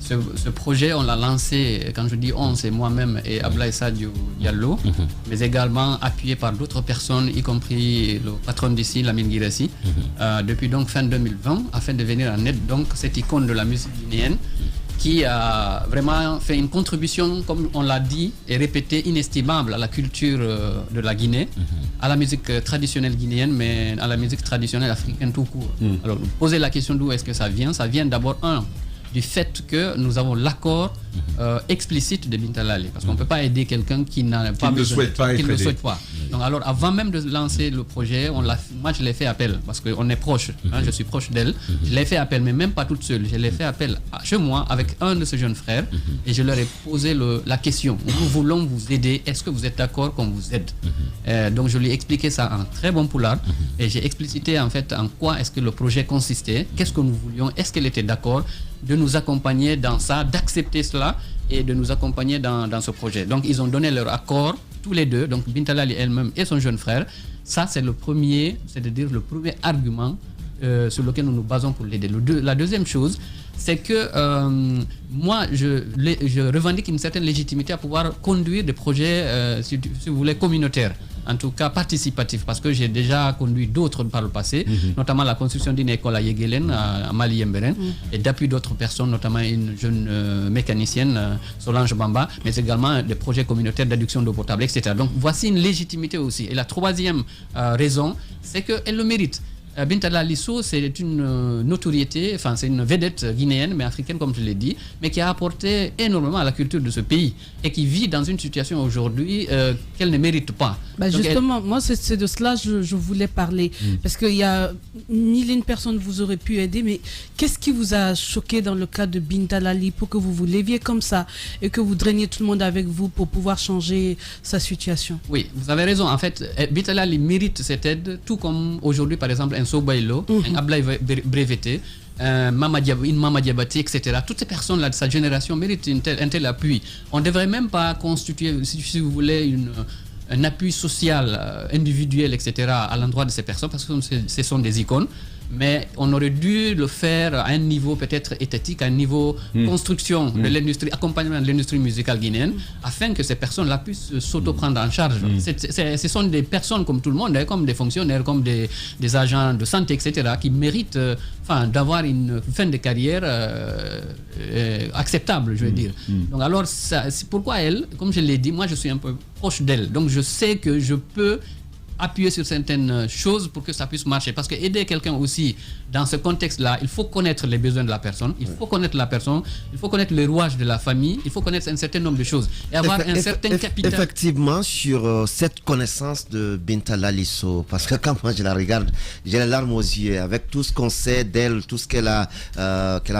[SPEAKER 9] Ce projet, on l'a lancé, quand je dis on, c'est moi-même et Ablaye Sadio Diallo, mais également appuyé par d'autres personnes, y compris le patron d'ici, Lamine Guirassi, depuis donc fin 2020, afin de venir en aide donc cette icône de la musique guinéenne qui a vraiment fait une contribution, comme on l'a dit et répété, inestimable à la culture de la Guinée, à la musique traditionnelle guinéenne, mais à la musique traditionnelle africaine tout court. Alors, poser la question d'où est-ce que ça vient d'abord, du fait que nous avons l'accord explicite de Binta Lali, parce qu'on ne peut pas aider quelqu'un qui n'a pas besoin, qui ne le souhaite pas. Donc alors avant même de lancer le projet, moi je l'ai fait appel, parce qu'on est proche, je suis proche d'elle, je l'ai fait appel, mais même pas toute seule, je l'ai fait appel chez moi avec un de ses jeunes frères, et je leur ai posé la question, nous voulons vous aider, est-ce que vous êtes d'accord qu'on vous aide? Donc je lui ai expliqué ça en très bon poulard, et j'ai explicité en fait en quoi est-ce que le projet consistait, qu'est-ce que nous voulions, est-ce qu'elle était d'accord de nous accompagner dans ça, d'accepter cela et de nous accompagner dans ce projet. Donc ils ont donné leur accord, tous les deux, donc Binta Lali elle-même et son jeune frère. Ça c'est le premier, c'est-à-dire le premier argument sur lequel nous nous basons pour l'aider. La deuxième chose, c'est que moi je revendique une certaine légitimité à pouvoir conduire des projets, si vous voulez, communautaires. En tout cas participatif, parce que j'ai déjà conduit d'autres par le passé, notamment la construction d'une école à Yegelen, à Mali Yemberen, et d'appui d'autres personnes, notamment une jeune mécanicienne, Solange Bamba, mais également des projets communautaires d'adduction d'eau potable, etc. Donc voici une légitimité aussi. Et la troisième raison, c'est qu'elle le mérite. Binta Lalisso, c'est une notoriété, enfin c'est une vedette guinéenne, mais africaine comme je l'ai dit, mais qui a apporté énormément à la culture de ce pays et qui vit dans une situation aujourd'hui qu'elle ne mérite pas.
[SPEAKER 6] Bah justement, moi c'est de cela que je voulais parler, parce qu'il y a mille et une personnes vous auraient pu aider, mais qu'est-ce qui vous a choqué dans le cas de Binta Lali pour que vous vous leviez comme ça et que vous drainiez tout le monde avec vous pour pouvoir changer sa situation?
[SPEAKER 9] Oui, vous avez raison, en fait, Binta Lali mérite cette aide, tout comme aujourd'hui par exemple un Sobailo, un Ablaye Breveté, une Mama Diabaté, etc. Toutes ces personnes-là de sa génération méritent un tel appui. On ne devrait même pas constituer, si vous voulez, un appui social, individuel, etc. à l'endroit de ces personnes, parce que ce sont des icônes. Mais on aurait dû le faire à un niveau peut-être étatique, à un niveau construction de l'industrie, accompagnement de l'industrie musicale guinéenne, afin que ces personnes-là puissent s'auto-prendre en charge. Ce sont des personnes comme tout le monde, comme des fonctionnaires, comme des agents de santé, etc., qui méritent d'avoir une fin de carrière acceptable, je veux dire. Donc alors, c'est pourquoi elle, comme je l'ai dit, moi je suis un peu proche d'elle. Donc je sais que je peux appuyer sur certaines choses pour que ça puisse marcher. Parce que aider quelqu'un aussi, dans ce contexte-là, il faut connaître les besoins de la personne, il faut connaître la personne, il faut connaître les rouages de la famille, il faut connaître un certain nombre de choses et avoir un certain capital.
[SPEAKER 3] Effectivement, sur cette connaissance de Binta Lalisso, parce que quand moi je la regarde, j'ai les larmes aux yeux, avec tout ce qu'on sait d'elle, tout ce qu'elle a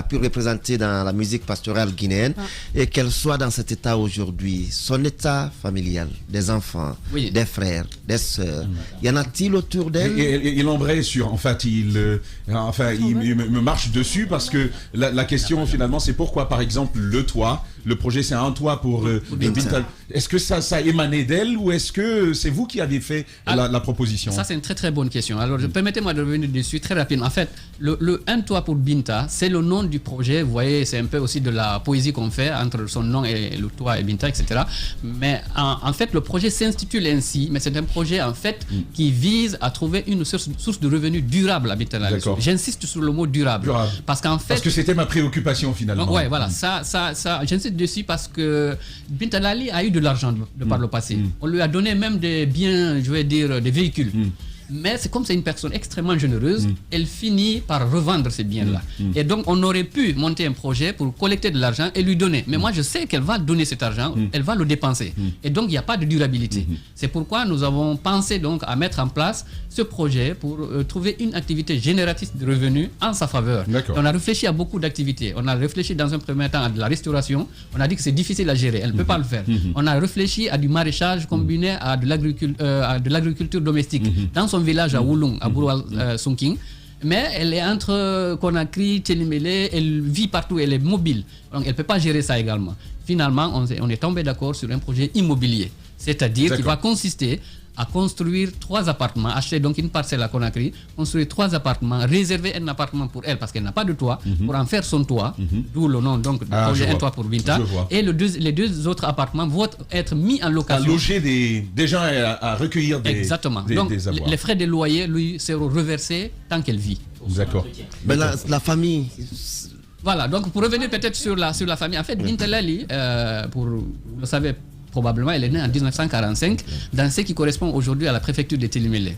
[SPEAKER 3] pu représenter dans la musique pastorale guinéenne, et qu'elle soit dans cet état aujourd'hui, son état familial, des enfants, des frères, des sœurs, y en a-t-il autour d'elle?
[SPEAKER 2] Il embraye sur, en fait, il me marche dessus, parce que la question finalement c'est pourquoi par exemple le toit le projet c'est un toit pour Binta. Est-ce que ça émanait d'elle ou est-ce que c'est vous qui avez fait la proposition?
[SPEAKER 9] Ça, c'est une très très bonne question. Alors, permettez-moi de revenir dessus très rapidement. En fait, le Un toit pour Binta, c'est le nom du projet. Vous voyez, c'est un peu aussi de la poésie qu'on fait entre son nom et le toit et Binta, etc. Mais en fait, le projet s'intitule ainsi, mais c'est un projet en fait qui vise à trouver une source de revenus durable à Binta Lali. J'insiste sur le mot durable. Parce qu'en fait...
[SPEAKER 2] Parce que c'était ma préoccupation finalement.
[SPEAKER 9] Ouais, voilà. Ça, j'insiste dessus parce que Binta Lali a eu de l'argent de par le passé. On lui a donné même des biens, je vais dire, des véhicules. Mais c'est comme c'est une personne extrêmement généreuse, elle finit par revendre ces biens-là. Et donc, on aurait pu monter un projet pour collecter de l'argent et lui donner. Mais moi, je sais qu'elle va donner cet argent, elle va le dépenser. Et donc, il n'y a pas de durabilité. C'est pourquoi nous avons pensé donc à mettre en place ce projet pour trouver une activité génératrice de revenus en sa faveur. On a réfléchi à beaucoup d'activités. On a réfléchi dans un premier temps à de la restauration. On a dit que c'est difficile à gérer, elle ne peut pas le faire. On a réfléchi à du maraîchage combiné à de l'agriculture domestique. Dans son village à Wulung, à Bourwal Sonking, mais elle est entre Conakry, Télimélé, elle vit partout, elle est mobile, donc elle ne peut pas gérer ça également. Finalement, on est tombé d'accord sur un projet immobilier, c'est-à-dire qui va consister à construire 3 appartements, acheter donc une parcelle à Conakry, construire 3 appartements, réserver un appartement pour elle parce qu'elle n'a pas de toit, pour en faire son toit, d'où le nom donc du projet Un toit pour Binta. Et les 2 autres appartements vont être mis en location.
[SPEAKER 2] À loger des gens et à recueillir des
[SPEAKER 9] Exactement.
[SPEAKER 2] Des
[SPEAKER 9] donc
[SPEAKER 2] avoirs.
[SPEAKER 9] Les frais de loyer lui seront reversés tant qu'elle vit.
[SPEAKER 2] D'accord.
[SPEAKER 3] Mais la famille...
[SPEAKER 9] Voilà, donc pour revenir peut-être sur la famille, en fait, Binta Lali, vous le savez probablement, elle est née en 1945 dans ce qui correspond aujourd'hui à la préfecture de Télimélé.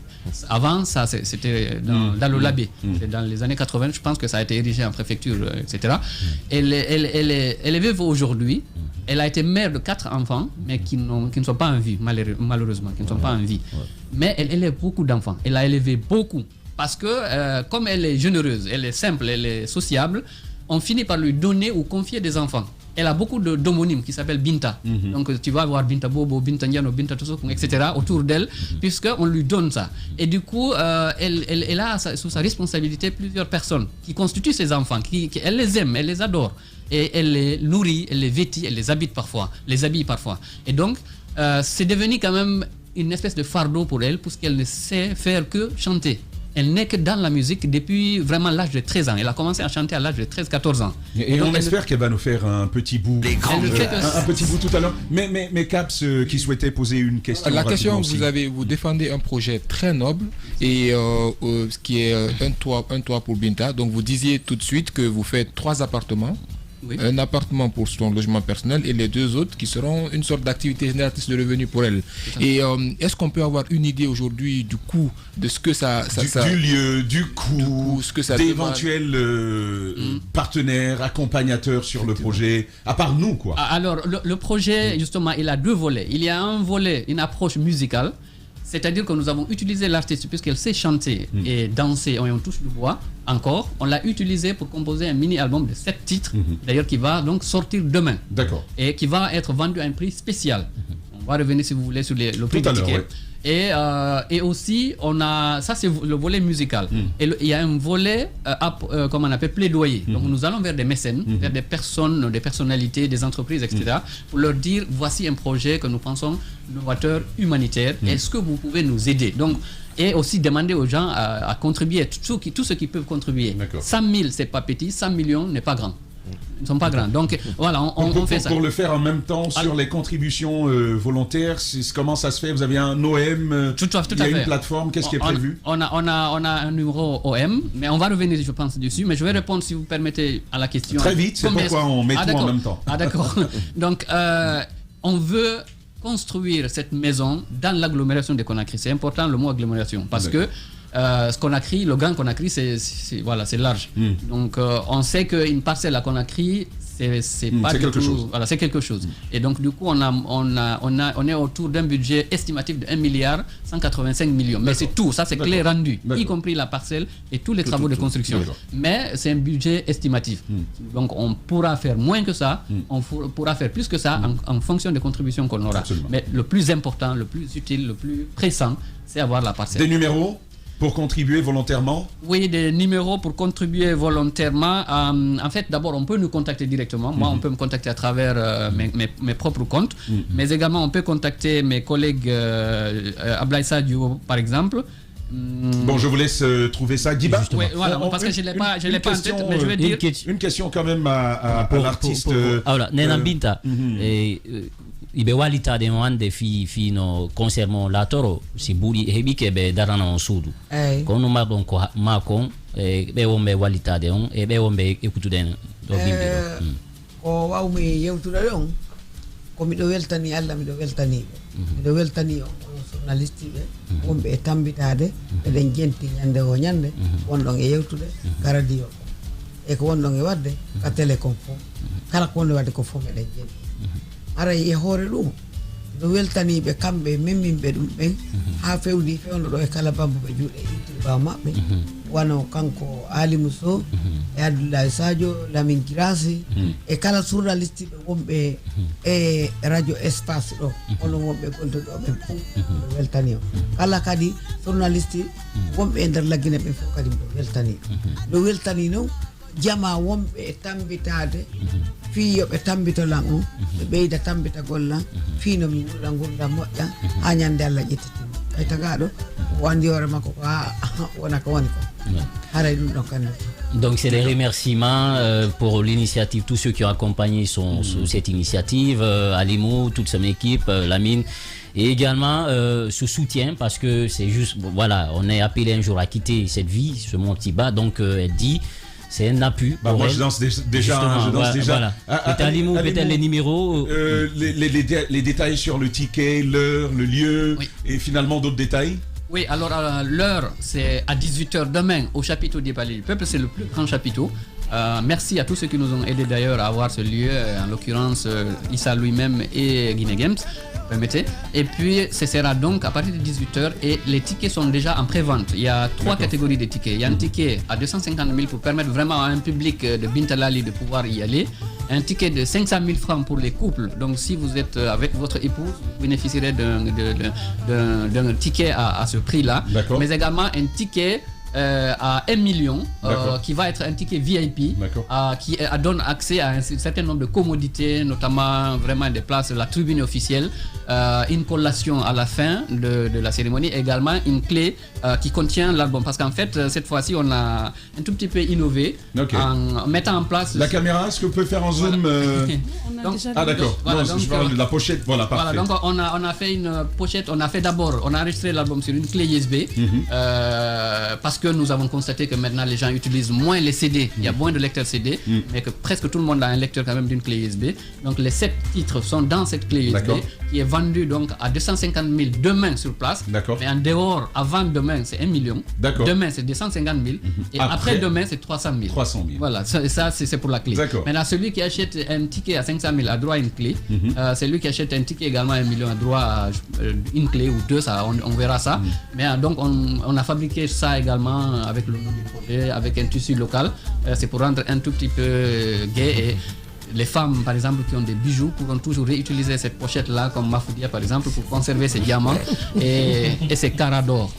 [SPEAKER 9] Avant, ça c'était dans le Labé. Dans les années 80, je pense que ça a été érigé en préfecture, etc. Elle est veuve aujourd'hui. Elle a été mère de 4 enfants, mais qui ne sont pas en vie, malheureusement, qui ne sont pas en vie. Mais elle élève beaucoup d'enfants. Elle a élevé beaucoup. Parce que, comme elle est généreuse, elle est simple, elle est sociable, on finit par lui donner ou confier des enfants. Elle a beaucoup d'homonymes qui s'appellent Binta. Donc tu vas avoir Binta Bobo, Binta Ndiano, Binta Toussouk, etc. autour d'elle, puisqu'on lui donne ça. Et du coup, elle a sous sa responsabilité plusieurs personnes qui constituent ses enfants, elle les aime, elle les adore. Et elle les nourrit, elle les vêtit, elle les habille parfois. Et donc, c'est devenu quand même une espèce de fardeau pour elle, puisqu'elle ne sait faire que chanter. Elle n'est que dans la musique depuis vraiment l'âge de 13 ans. Elle a commencé à chanter à l'âge de 13-14 ans.
[SPEAKER 2] Et donc, on espère qu'elle va nous faire un petit bout. Un petit bout tout à l'heure. Mais Caps qui souhaitait poser une question.
[SPEAKER 8] La question, vous défendez un projet très noble et ce qui est un toit pour Binta. Donc vous disiez tout de suite que vous faites 3 appartements. Oui. Un appartement pour son logement personnel et les 2 autres qui seront une sorte d'activité génératrice de revenus pour elle. Et est-ce qu'on peut avoir une idée aujourd'hui du coût de ce que
[SPEAKER 2] du lieu, du coût, d'éventuels partenaires, accompagnateurs sur le projet, à part nous quoi.
[SPEAKER 9] Alors le projet justement il a 2 volets. Il y a un volet, une approche musicale. C'est-à-dire que nous avons utilisé l'artiste puisqu'elle sait chanter et danser, on touche du bois encore. On l'a utilisé pour composer un mini-album de 7 titres, d'ailleurs qui va donc sortir demain.
[SPEAKER 2] D'accord.
[SPEAKER 9] Et qui va être vendu à un prix spécial. On va revenir si vous voulez sur le prix du ticket. Et aussi, ça c'est le volet musical. Et il y a un volet, comme on appelle, plaidoyer. Donc nous allons vers des mécènes, vers des personnes, des personnalités, des entreprises, etc. Pour leur dire, voici un projet que nous pensons novateur, humanitaire. Est-ce que vous pouvez nous aider? Donc, et aussi demander aux gens à contribuer, tous ceux qui peuvent contribuer. 100 000, c'est pas petit, 100 millions n'est pas grand. Ils ne sont pas grands. Donc voilà, on fait ça.
[SPEAKER 2] Pour le faire en même temps sur les contributions volontaires, comment ça se fait? Vous avez un OM,
[SPEAKER 9] tout à
[SPEAKER 2] il y a une plateforme, qu'est-ce qui est prévu?
[SPEAKER 9] On a un numéro OM, mais on va revenir, je pense, dessus. Mais je vais répondre, si vous permettez, à la question.
[SPEAKER 2] Très vite, c'est pourquoi on met tout en même temps.
[SPEAKER 9] D'accord. Donc, on veut construire cette maison dans l'agglomération de Conakry. C'est important le mot agglomération, parce que Conakry, le Grand Conakry, c'est large. Donc on sait qu'une parcelle à Conakry, c'est quelque chose. Voilà, c'est quelque chose. Et donc du coup, on est autour d'un budget estimatif de 1 milliard 185 millions. Mais c'est tout, ça c'est clé rendu, y compris la parcelle et tous les travaux de construction. Mais c'est un budget estimatif. Donc on pourra faire moins que ça, on pourra faire plus que ça en fonction des contributions qu'on aura. Absolument. Mais le plus important, le plus utile, le plus pressant, c'est avoir la parcelle.
[SPEAKER 2] Des numéros? pour contribuer volontairement?
[SPEAKER 9] Oui, des numéros pour contribuer volontairement. En fait, d'abord, on peut nous contacter directement. Moi, on peut me contacter à travers mes propres comptes. Mais également, on peut contacter mes collègues Ablaye Sadio, par exemple.
[SPEAKER 2] Bon, je vous laisse trouver ça. Guiba,
[SPEAKER 9] oui, voilà, parce que je ne l'ai pas en tête, mais je vais dire...
[SPEAKER 2] Une question quand même à l'artiste.
[SPEAKER 5] Alors, Nena Binta, ibe walita de wande fi no consermo la toro si buri hebi ke be darana on sudu kono ma don ko ma kon be wombe walita de on e be wombe ekutuden do bimbe
[SPEAKER 10] o wawmi yewtude on ko miɗo weltani Allah miɗo weltani miɗo weltani on journaliste ɓe wonɓe e tambitade eɗen jenti ñande o ñande wonɗon e yewtude ka radio e ko wonɗon e wadde ka télécom fof kala ko wonde wadde ko fof eɗen jenti aray e hoore ɗum no weltaniɓe kamɓe memminɓe ɗum ɓen ha fewni fewno ɗo e kala bambo ɓe juuɗe ittiba maɓɓe wano kanko Alimou Sow e Abdoulaye Sadio Lamine Girassi e kala journaliste ɓe wonɓe e radio espace ɗo onon wonɓe goldoɗo ɓen fof no weltani o kala kadi journaliste wonɓe e nder laggine ɓen fof kadi no weltani no weltani noon jama wonɓe e tambitade fi yoɓe tambitolan on ɓe ɓeyda tambita gollan fi no mi wuɗa gurdam moƴƴa ha ñande Allah ƴettitima ay tagaɗo o andi hoore makko ko ha wona ko woni ko haray ɗum ɗon kandi.
[SPEAKER 5] Donc c'est les remerciements pour l'initiative, tous ceux qui ont accompagné cette initiative, Alimou, toute son équipe, Lamine, et également ce soutien parce que c'est juste, voilà, on est appelé un jour à quitter cette vie, ce monde si bas, donc elle dit c'est un appui.
[SPEAKER 2] Moi je danse déjà.
[SPEAKER 5] Voilà. Alimou, peut-être les numéros.
[SPEAKER 2] Les détails sur le ticket, l'heure, le lieu, et finalement d'autres détails.
[SPEAKER 9] Oui, alors l'heure, c'est à 18h demain au chapiteau des Palais du Peuple, c'est le plus grand chapiteau. Merci à tous ceux qui nous ont aidés d'ailleurs à avoir ce lieu, en l'occurrence Issa lui-même et Guinée Games, permettez. Et puis ce sera donc à partir de 18h et les tickets sont déjà en pré-vente. Il y a trois catégories de tickets. Il y a un ticket à 250 000 pour permettre vraiment à un public de Bintalali de pouvoir y aller. Un ticket de 500 000 francs pour les couples. Donc si vous êtes avec votre épouse, vous bénéficierez d'un ticket à ce prix-là. Mais également un ticket à 1 million qui va être un ticket VIP qui donne accès à un certain nombre de commodités, notamment vraiment des places de la tribune officielle, une collation à la fin de la cérémonie, également une clé qui contient l'album, parce qu'en fait cette fois-ci on a un tout petit peu innové en mettant en place
[SPEAKER 2] la caméra. Est-ce que vous pouvez faire en zoom d'accord.
[SPEAKER 9] Voilà,
[SPEAKER 2] non, je parle de la pochette. Voilà, parfait.
[SPEAKER 9] Donc on a fait une pochette. On a enregistré l'album sur une clé USB parce que nous avons constaté que maintenant les gens utilisent moins les CD. Il y a moins de lecteurs CD, mais que presque tout le monde a un lecteur quand même d'une clé USB. Donc les 7 titres sont dans cette clé USB qui est vendue donc à 250 000 demain sur place. Mais en dehors, avant demain, c'est 1 million. Demain, c'est 250 000. Et après demain, c'est 300 000. Voilà, ça c'est pour la clé. Maintenant, celui qui achète un ticket à 500 000 a droit à une clé. Celui qui achète un ticket également à 1 million a droit à une clé ou deux, ça, on verra ça. Mais donc on a fabriqué ça également avec le nom du projet, avec un tissu local. C'est pour rendre un tout petit peu gai. Et les femmes, par exemple, qui ont des bijoux pourront toujours réutiliser cette pochette-là, comme Mafoudia, par exemple, pour conserver ses diamants et ses carats d'or.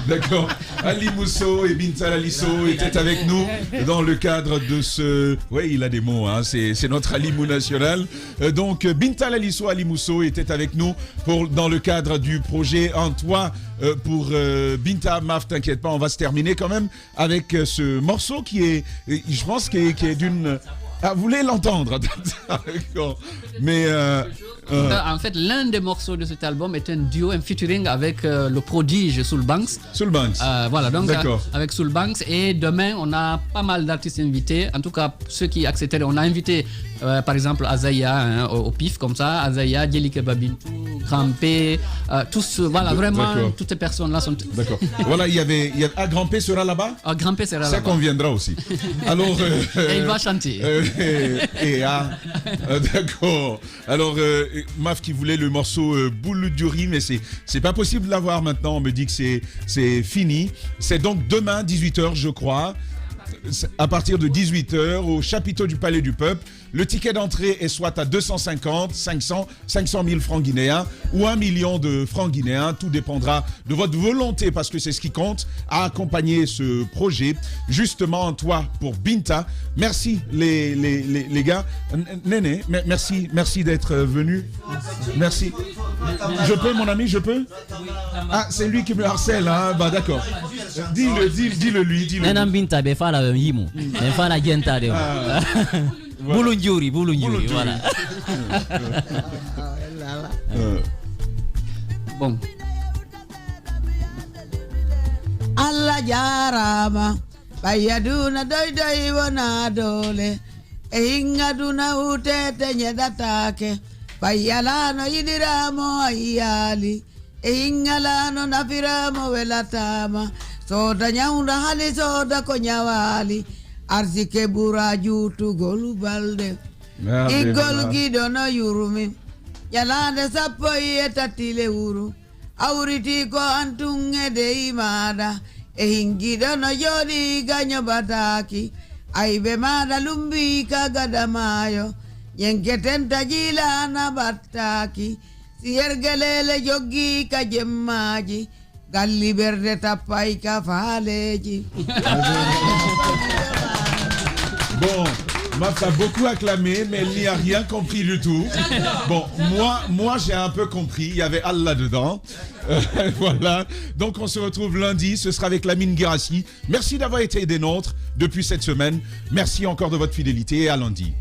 [SPEAKER 2] D'accord. Alimou Sow et Bintalali Sow étaient avec nous dans le cadre de ce... Oui, il a des mots, hein. C'est notre Alimou national. Donc, Bintalali Sow, Alimou Sow étaient avec nous dans le cadre du projet En Toi pour Binta. Maf, t'inquiète pas, on va se terminer quand même avec ce morceau qui est, je pense, qui est d'une... Ah, vous voulez l'entendre? Mais
[SPEAKER 9] en fait, l'un des morceaux de cet album est un duo, un featuring avec le prodige Soulbanks. Voilà, donc avec Soulbanks. Et demain, on a pas mal d'artistes invités. En tout cas, ceux qui accepteraient, on a invité par exemple Azaya au pif, comme ça. Azaya, Djelike Babintou, Grampé, tous, voilà, vraiment, toutes ces personnes-là sont.
[SPEAKER 2] D'accord. Voilà, il y avait. Grampé sera là-bas?
[SPEAKER 9] Grampé sera là-bas.
[SPEAKER 2] Ça conviendra aussi. Alors.
[SPEAKER 9] Et il va chanter.
[SPEAKER 2] D'accord. Alors, Maf qui voulait le morceau Boule du riz, mais c'est pas possible de l'avoir maintenant. On me dit que c'est fini. C'est donc demain, 18h, je crois. à partir de 18h au chapiteau du Palais du Peuple. Le ticket d'entrée est soit à 250, 500 000 francs guinéens ou 1 million de francs guinéens. Tout dépendra de votre volonté, parce que c'est ce qui compte, à accompagner ce projet. Justement, toi, pour Binta. Merci les gars. Néné, merci d'être venu. Merci. Je peux, mon ami, je peux? Ah, c'est lui qui me harcèle, hein? Bah d'accord. Dis-le lui.
[SPEAKER 5] Néné Binta, befala yimu. Befala genta de. Bulunjuri, voilà.
[SPEAKER 9] Bon.
[SPEAKER 10] Allah jarama bayaduna doy wona dole e hingaduna utete nyedatake bayalano yidiramo ayali e hingalano nafiramo welatama soda nyaunda hali soda ko nyawali arsike bura jutu golu balde igol gidono yurumi yalande sappo yetatile uru awriti ko antunge de imada e hingidono jodi ganyo bataki aibe mada lumbi kagadamayo yenketen tajila na bataki siergelele jogi ka jemmaji galli berde tappai ka faleji.
[SPEAKER 2] Bon, Maf a beaucoup acclamé, mais elle n'y a rien compris du tout. Bon, moi j'ai un peu compris, il y avait Allah dedans. Voilà, donc on se retrouve lundi, ce sera avec Lamine Guirassi. Merci d'avoir été des nôtres depuis cette semaine. Merci encore de votre fidélité et à lundi.